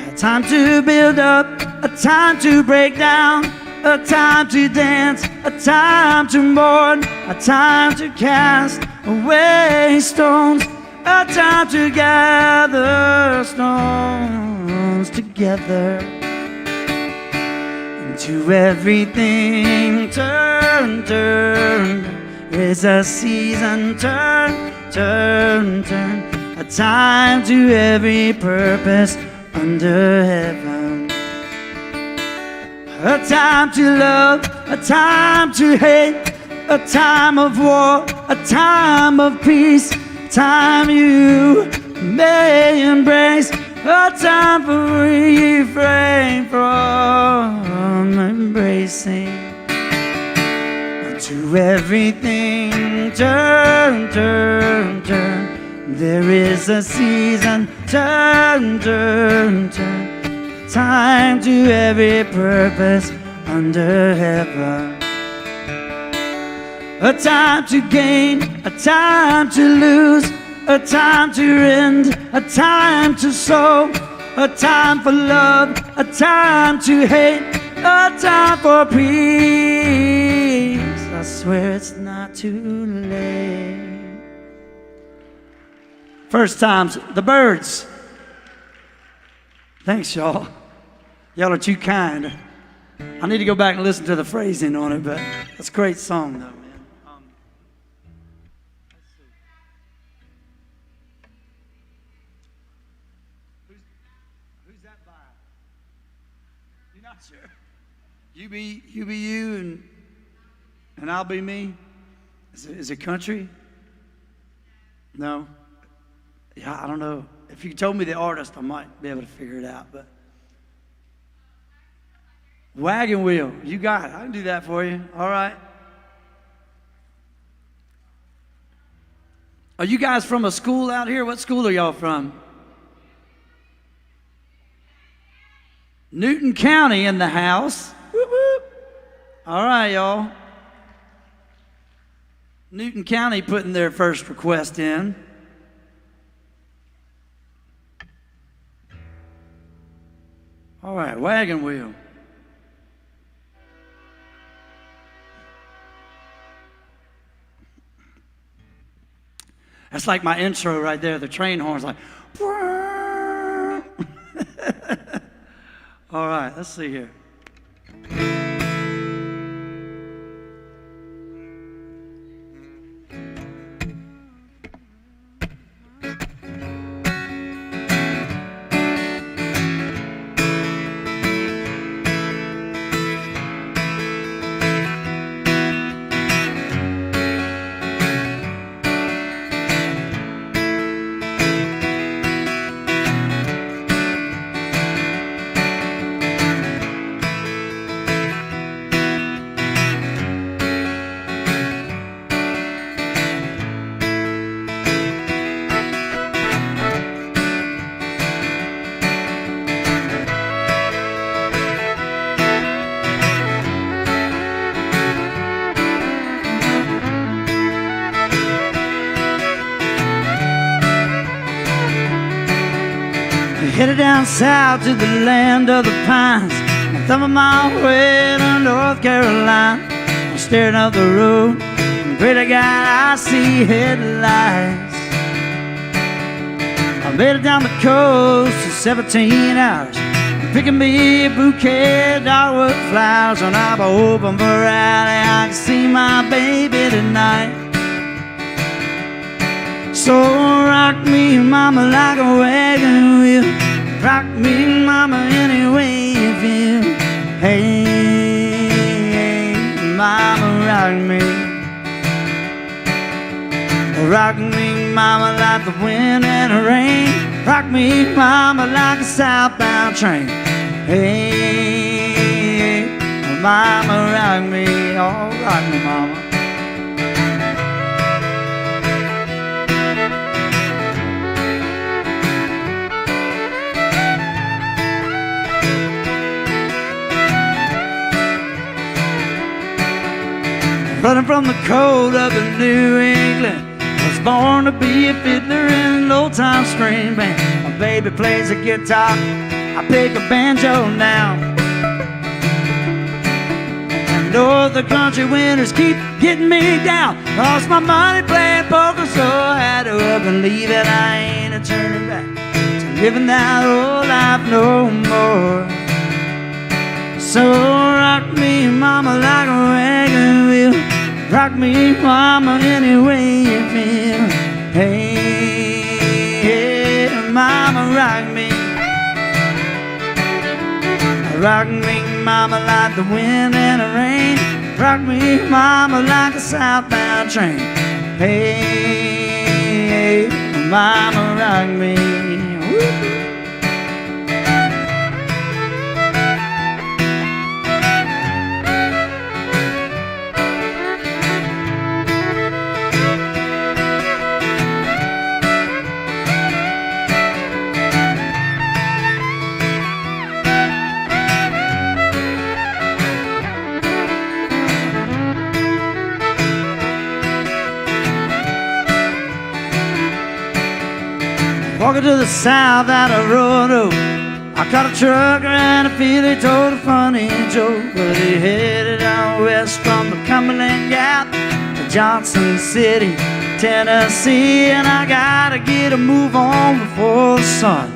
A time to build up, a time to break down, a time to dance, a time to mourn, a time to cast away stones, a time to gather stones together. Into everything turn, turn. There's a season. Turn, turn, turn. A time to every purpose under heaven. A time to love, a time to hate, a time of war, a time of peace, time you may embrace, a time for refrain from embracing. To everything turn, turn, turn. There is a season. Turn, turn, turn. Time to every purpose under heaven. a time to gain, a time to lose, a time to end, a time to sow, a time for love, a time to hate, a time for peace. I swear it's not too late. First times, the Birds. Thanks, y'all. Y'all are too kind. I need to go back and listen to the phrasing on it, but it's a great song, though, man. Let's see. Who's that by? You're not sure? You be you, and I'll be me. Is it country? No. Yeah, I don't know. If you told me the artist, I might be able to figure it out, but. Wagon Wheel, you got it. I can do that for you. All right. Are you guys from a school out here? What school are y'all from? Newton County in the house. Whoop, whoop. All right, y'all. Newton County putting their first request in. All right, Wagon Wheel. That's like my intro right there. The train horn's like. All right, let's see here. Headed down south to the land of the pines. I'm thumbing my way to North Carolina. I'm staring up the road, and pray to God I see headlights. I made it down the coast in 17 hours. I'm picking me a bouquet of dogwood flowers. On up open variety, I can see my baby tonight. So rock me, mama, like a wagon wheel. Rock me, mama, any way you feel. Hey, mama, rock me. Rock me, mama, like the wind and the rain. Rock me, mama, like a southbound train. Hey, mama, rock me. Oh, rock me, mama. Running from the cold up in New England. I was born to be a fiddler in an old-time string band. My baby plays the guitar, I pick a banjo now. And all the country winters keep getting me down. Lost my money playing poker, so I had to up and leave it. I ain't a turning back to living that old life no more. So rock me, mama, like a wagon wheel. Rock me, mama, any way you feel. Hey, mama, rock me. Rock me, mama, like the wind and the rain. Rock me, mama, like a southbound train. Hey, mama, rock me. Woo-hoo. Walking to the south out of Road. I caught a trucker and I feel he told a funny joke, but he headed out west from the Cumberland Gap to Johnson City, Tennessee, and I gotta get a move on before the sun.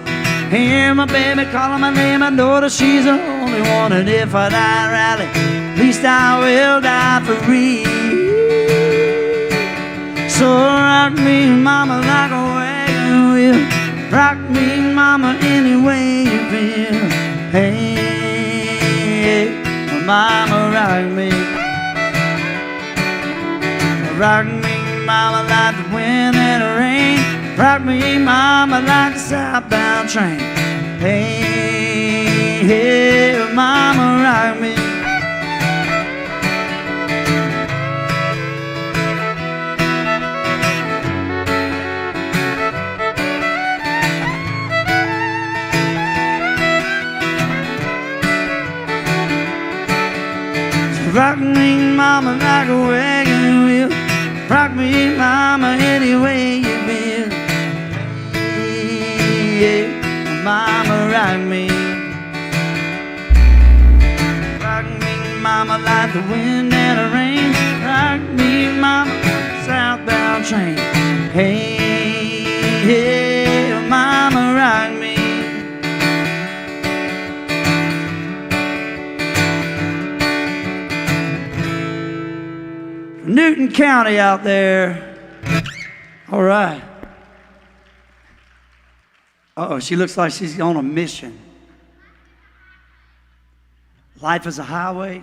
Hear my baby calling my name, I know that she's the only one, and if I die rally, at least I will die free. So rock me, mama, like a wagon wheel. Rock me, mama, any way you feel. Hey, mama, rock me. Rock me, mama, like the wind and the rain. Rock me, mama, like a southbound train. Hey, mama, rock me. Rock me, mama, like a wagon wheel. Rock me, mama, any way you feel. Hey, mama, rock me. Rock me, mama, like the wind and the rain. Rock me, mama, southbound train. Hey, mama, rock me. Newton County out there. All right. Uh-oh, she looks like she's on a mission. Life is a Highway,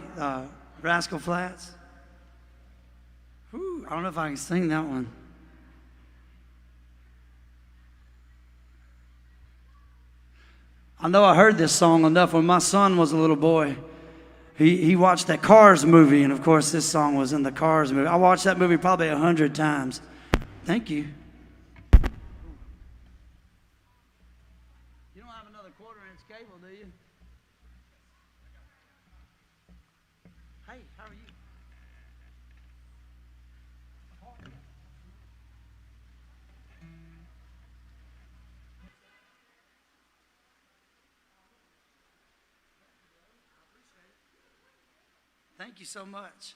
Rascal Flats. Whew, I don't know if I can sing that one. I know I heard this song enough when my son was a little boy. He watched that Cars movie, and of course this song was in the Cars movie. I watched that movie probably 100 times. Thank you. You don't have another quarter-inch cable, do you? Hey, how are you? Thank you so much.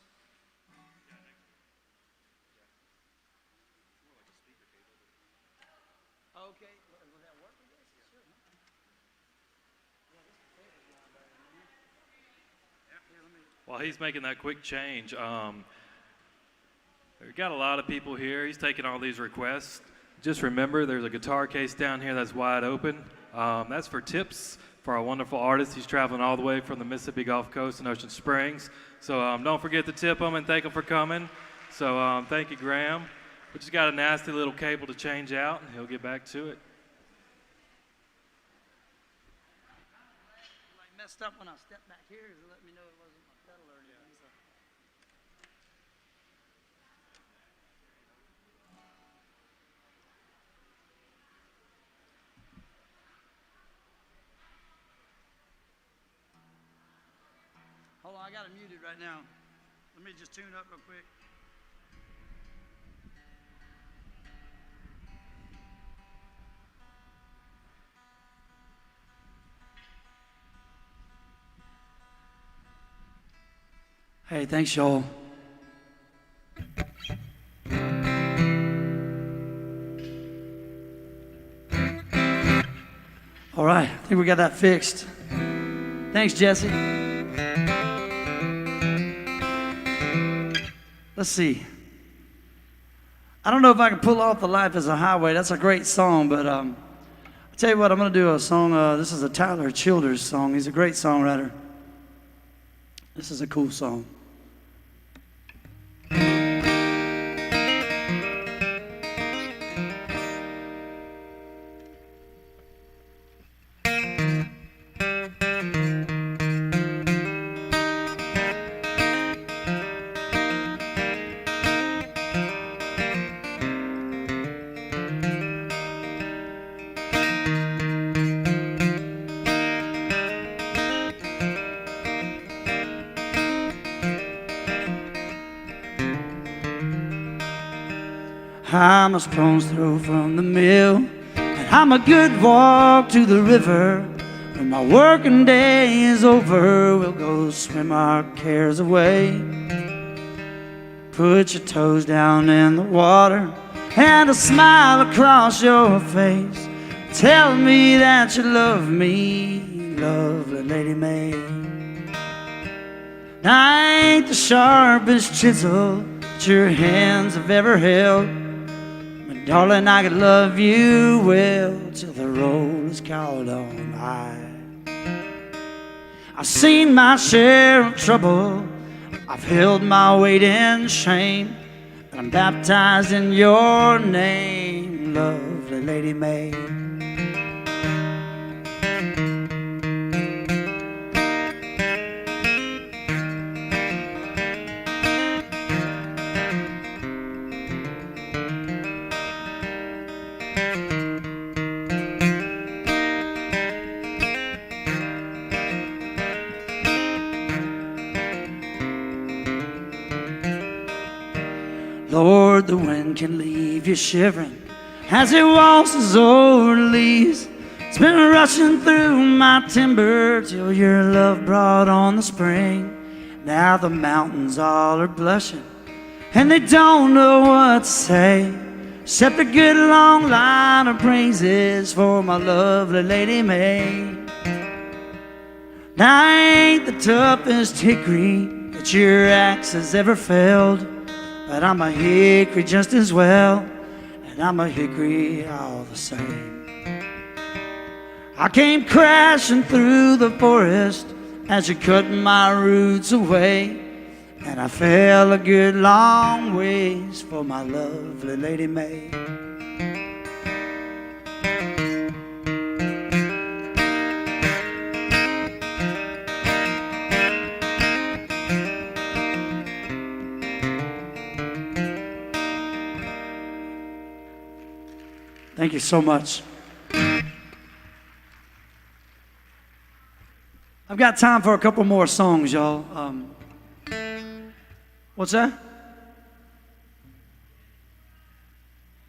Okay, will that work with this? Sure. While he's making that quick change, we've got a lot of people here. He's taking all these requests. Just remember, there's a guitar case down here that's wide open. That's for tips for our wonderful artist. He's traveling all the way from the Mississippi Gulf Coast in Ocean Springs. So don't forget to tip him and thank him for coming. So thank you, Graham. We just got a nasty little cable to change out, and he'll get back to it. Like messed up when I stepped back here to let me know it wasn't my pedal or anything. So. Hold on, I got it muted right now. Let me just tune up real quick. Hey, thanks, y'all. All right, I think we got that fixed. Thanks, Jesse. Let's see. I don't know if I can pull off the Life is a Highway. That's a great song, but I'll tell you what, I'm going to do a song. This is a Tyler Childers song. He's a great songwriter. This is a cool song. I'm a stone's throw from the mill, and I'm a good walk to the river. When my working day is over, we'll go swim our cares away. Put your toes down in the water and a smile across your face. Tell me that you love me, lovely Lady May. I ain't the sharpest chisel that your hands have ever held, but darling, I could love you well till the roll is called on high. I've seen my share of trouble, I've held my weight in shame, and I'm baptized in your name, lovely Lady May. Lord, the wind can leave you shivering as it waltzes over the leaves. It's been rushing through my timber till your love brought on the spring. Now the mountains all are blushing and they don't know what to say, except a good long line of praises for my lovely Lady May. Now I ain't the toughest hickory that your axe has ever felled, but I'm a hickory just as well, and I'm a hickory all the same. I came crashing through the forest as you cut my roots away, and I fell a good long ways for my lovely Lady May. Thank you so much. I've got time for a couple more songs, y'all. What's that?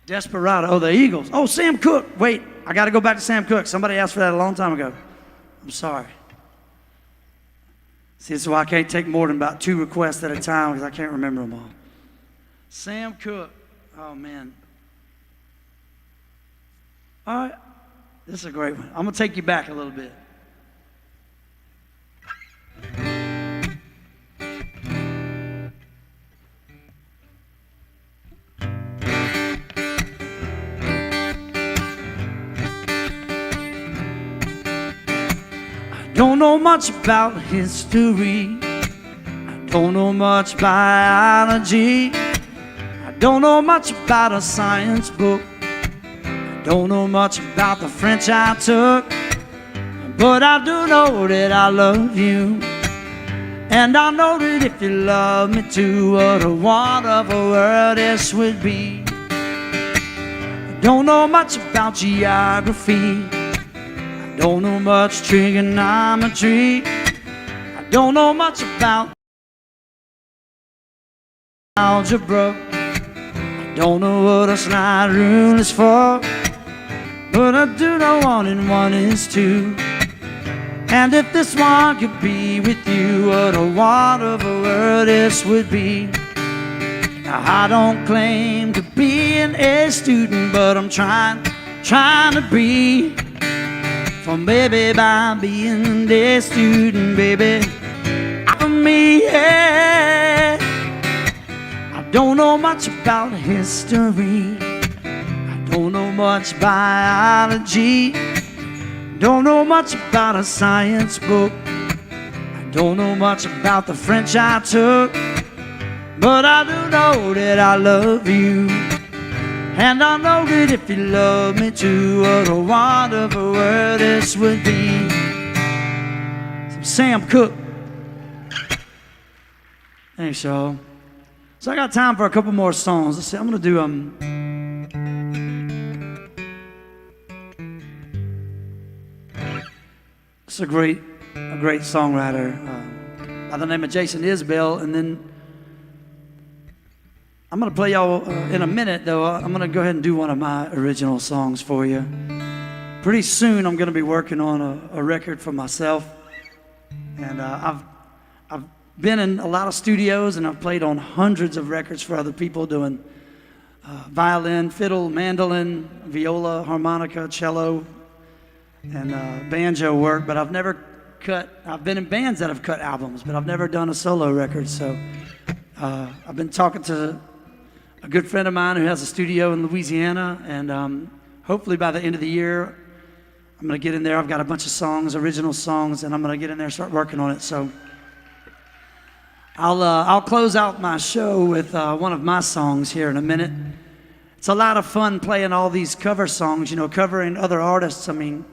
Desperado. Oh, the Eagles. Oh, Sam Cooke. Wait, I got to go back to Sam Cooke. Somebody asked for that a long time ago. I'm sorry. See, that's why I can't take more than about 2 requests at a time, because I can't remember them all. Sam Cooke. Oh, man. All right, this is a great one. I'm going to take you back a little bit. I don't know much about history. I don't know much biology. I don't know much about a science book. Don't know much about the French I took, but I do know that I love you. And I know that if you love me too, what a wonderful world this would be. I don't know much about geography. I don't know much trigonometry. I don't know much about algebra. I don't know what a slide rule is for, but I do know 1 and 1 is 2. And if this one could be with you, what a wonderful world this would be. Now I don't claim to be an A student, but I'm trying to be. For maybe by being an A student, baby, for me, yeah. I don't know much about history. Don't know much biology. Don't know much about a science book. I don't know much about the French I took, but I do know that I love you. And I know that if you love me too, what a wonderful world this would be. Some Sam Cooke. Thanks, y'all. So I got time for a couple more songs. Let's see, I'm gonna do It's a great songwriter by the name of Jason Isbell, and then I'm going to play y'all in a minute, though. I'm going to go ahead and do one of my original songs for you. pretty soon I'm going to be working on a record for myself. And I've been in a lot of studios, and I've played on hundreds of records for other people doing violin, fiddle, mandolin, viola, harmonica, cello, and banjo work. But I've been in bands that have cut albums, but I've never done a solo record. So I've been talking to a good friend of mine who has a studio in Louisiana, and hopefully by the end of the year, I'm going to get in there. I've got a bunch of songs, original songs, and I'm going to get in there and start working on it. So I'll close out my show with one of my songs here in a minute. It's a lot of fun playing all these cover songs, you know, covering other artists. I mean,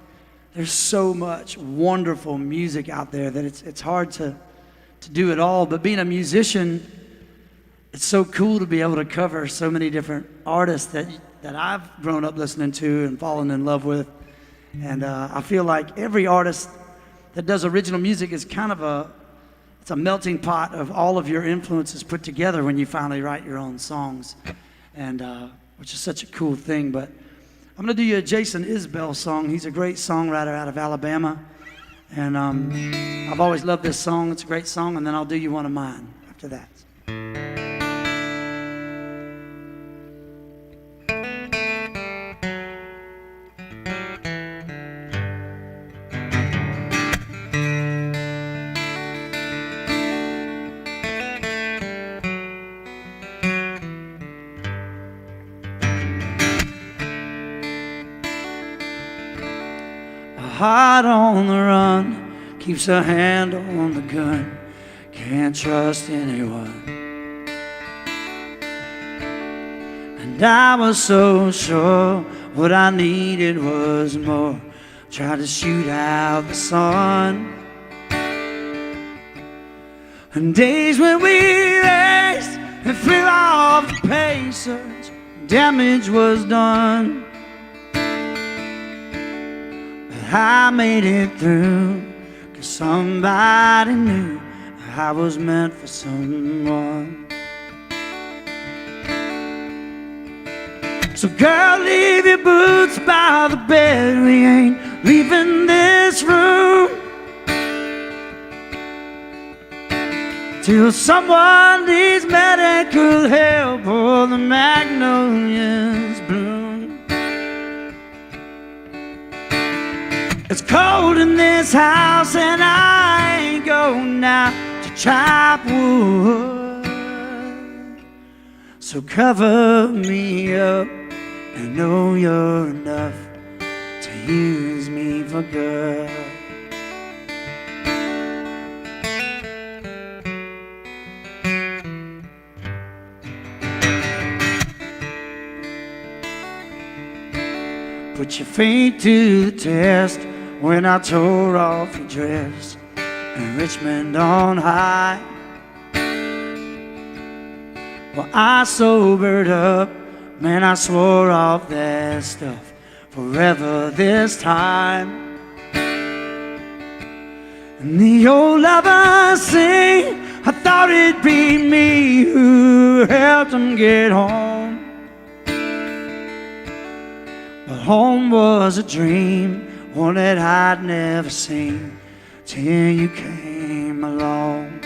there's so much wonderful music out there that it's hard to do it all. But being a musician, it's so cool to be able to cover so many different artists that I've grown up listening to and fallen in love with. And I feel like every artist that does original music is kind of it's a melting pot of all of your influences put together when you finally write your own songs, and which is such a cool thing. But I'm going to do you a Jason Isbell song. He's a great songwriter out of Alabama, and I've always loved this song. It's a great song, and then I'll do you one of mine after that. Heart on the run, keeps a hand on the gun, can't trust anyone. And I was so sure what I needed was more, tried to shoot out the sun. And days when we raced and flew off the pacers, damage was done. I made it through, 'cause somebody knew I was meant for someone. So girl, leave your boots by the bed, we ain't leaving this room till someone needs medical help or the magnolias bloom. It's cold in this house and I ain't going out to chop wood. So cover me up and know you're enough to use me for good. Put your faith to the test when I tore off your dress in Richmond on high. Well, I sobered up, man, I swore off that stuff forever this time. And the old lovers sing, I thought it'd be me who helped them get home. But home was a dream, one that I'd never seen till you came along.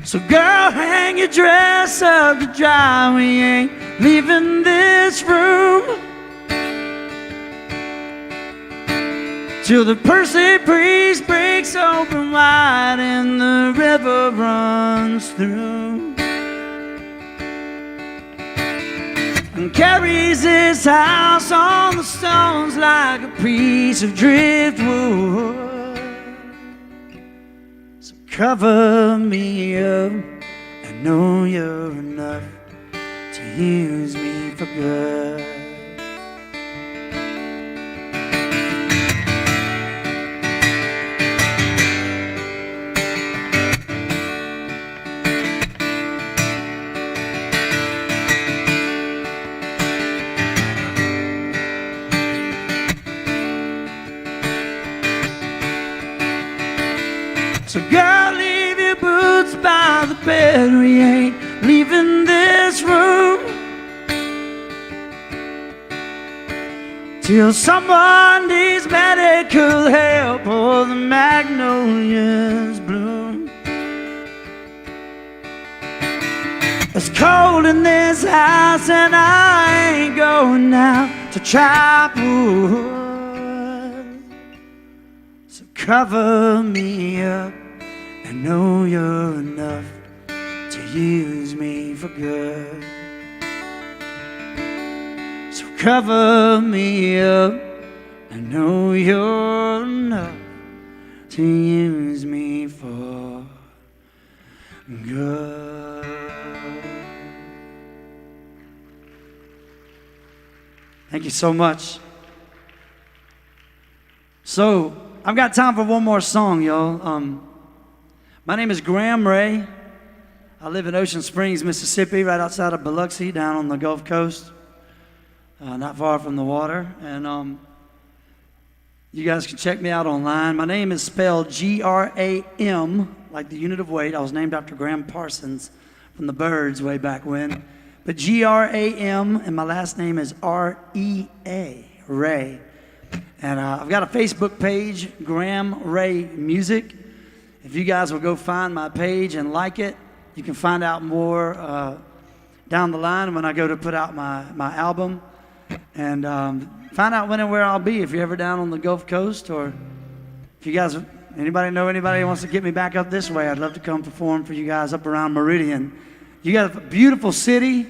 So girl, hang your dress up to dry, we ain't leaving this room till the Percy Priest breaks open wide and the river runs through and carries this house on the stones like a piece of driftwood. So cover me up and know you're enough to use me for good. So girl, leave your boots by the bed, we ain't leaving this room till someone needs medical help or the magnolias bloom. It's cold in this house and I ain't going out to chop wood. So cover me up, I know you're enough to use me for good. So cover me up, I know you're enough to use me for good. Thank you so much. So, I've got time for one more song, y'all. My name is Graham Ray. I live in Ocean Springs, Mississippi, right outside of Biloxi, down on the Gulf Coast, not far from the water. And you guys can check me out online. My name is spelled G-R-A-M, like the unit of weight. I was named after Graham Parsons from the Byrds way back when. But G-R-A-M, and my last name is R-E-A, Ray. And I've got a Facebook page, Graham Ray Music. If you guys will go find my page and like it, you can find out more down the line when I go to put out my album. And find out when and where I'll be if you're ever down on the Gulf Coast, or if you guys, anybody know anybody who wants to get me back up this way, I'd love to come perform for you guys up around Meridian. You got a beautiful city.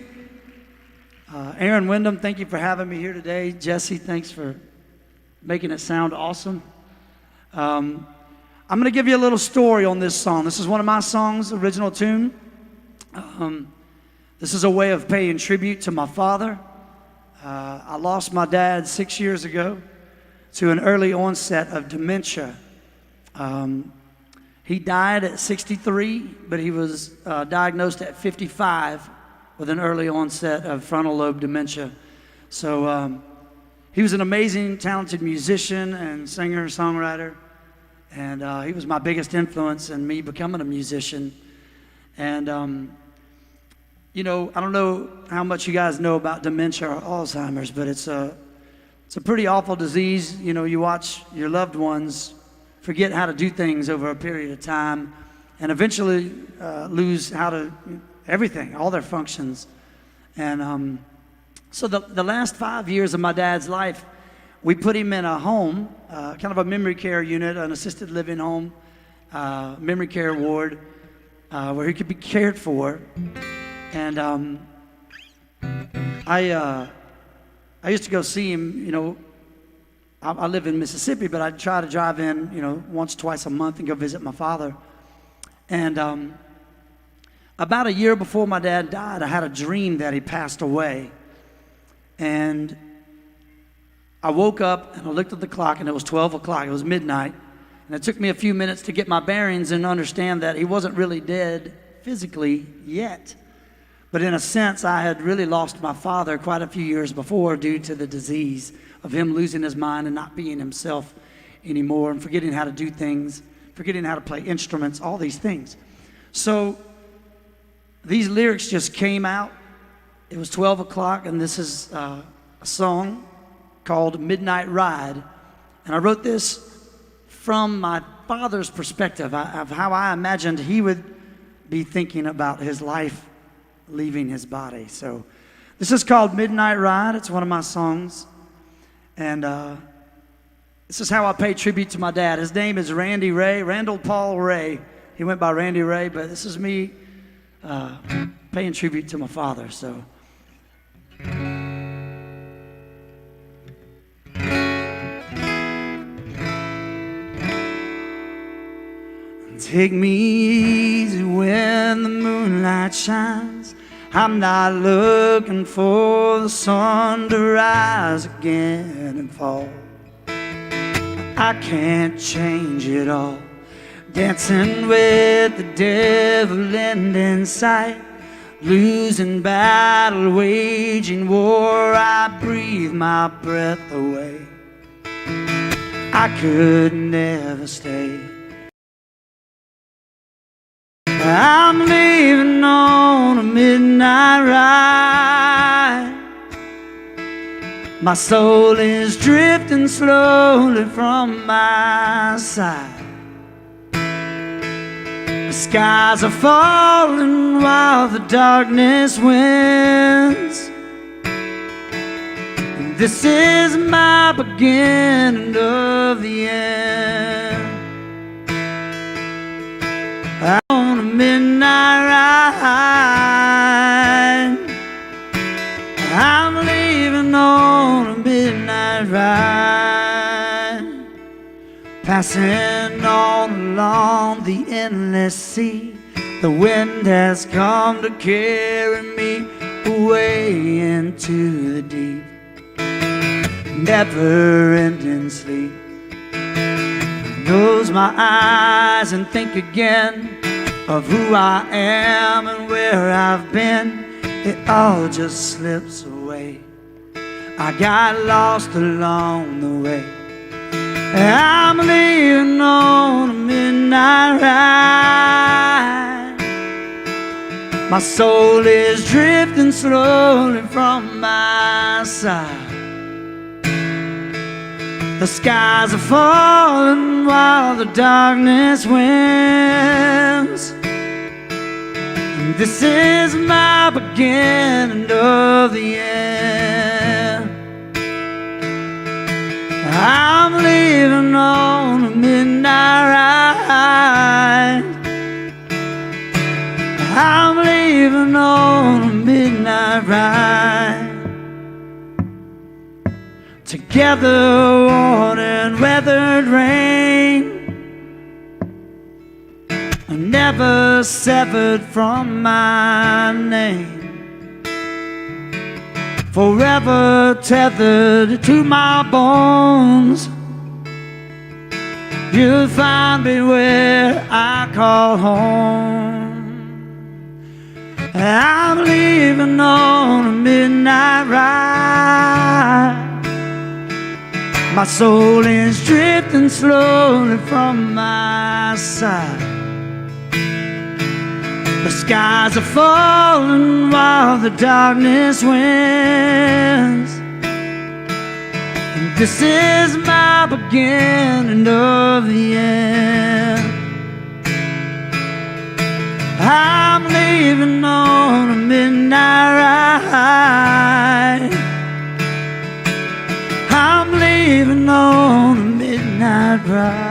Aaron Wyndham, thank you for having me here today. Jesse, thanks for making it sound awesome. I'm going to give you a little story on this song. This is one of my songs, original tune. This is a way of paying tribute to my father. I lost my dad 6 years ago to an early onset of dementia. He died at 63, but he was diagnosed at 55 with an early onset of frontal lobe dementia. So he was an amazing, talented musician and singer, songwriter, and he was my biggest influence in me becoming a musician. And you know, I don't know how much you guys know about dementia or Alzheimer's, but it's a pretty awful disease. You know, you watch your loved ones forget how to do things over a period of time, and eventually lose how to everything, all their functions. And so the last 5 years of my dad's life, we put him in a home, kind of a memory care unit, an assisted living home, memory care ward, where he could be cared for. And I used to go see him. You know, I live in Mississippi, but I'd try to drive in, you know, once, twice a month and go visit my father. And about a year before my dad died, I had a dream that he passed away. And I woke up and I looked at the clock and it was 12 o'clock. It was midnight. And it took me a few minutes to get my bearings and understand that he wasn't really dead physically yet. But in a sense, I had really lost my father quite a few years before due to the disease of him losing his mind and not being himself anymore and forgetting how to do things, forgetting how to play instruments, all these things. So these lyrics just came out. It was 12 o'clock, and this is a song called Midnight Ride. And I wrote this from my father's perspective of how I imagined he would be thinking about his life leaving his body. So this is called Midnight Ride. It's one of my songs. And this is how I pay tribute to my dad. His name is Randy Ray, Randall Paul Ray. He went by Randy Ray, but this is me paying tribute to my father. So take me easy when the moonlight shines. I'm not looking for the sun to rise again and fall. I can't change it all. Dancing with the devil and in sight. Losing battle, waging war. I breathe my breath away. I could never stay. I'm leaving on a midnight ride. My soul is drifting slowly from my side. The skies are falling while the darkness wins. And this is my beginning of the end. I'm on a midnight ride. I'm leaving on a midnight ride, passing on along the endless sea. The wind has come to carry me away into the deep, never-ending sleep. Close my eyes and think again of who I am and where I've been. It all just slips away. I got lost along the way. I'm leaving on a midnight ride. My soul is drifting slowly from my side. The skies are falling while the darkness wins. And this is my beginning of the end. I'm leaving on a midnight ride. I'm leaving on a midnight ride. Together, worn and weathered rain, never severed from my name, forever tethered to my bones. You'll find me where I call home. I'm leaving on a midnight ride. My soul is drifting slowly from my side. The skies are falling while the darkness wins. And this is my beginning of the end. I'm leaving on a midnight ride. I'm leaving on a midnight ride.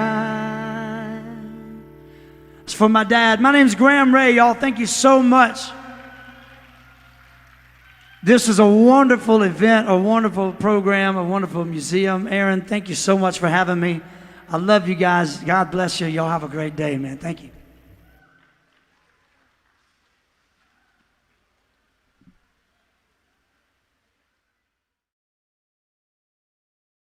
It's for my dad. My name's Graham Ray, y'all. Thank you so much. This is a wonderful event, a wonderful program, a wonderful museum. Aaron, thank you so much for having me. I love you guys. God bless you. Y'all have a great day, man. Thank you.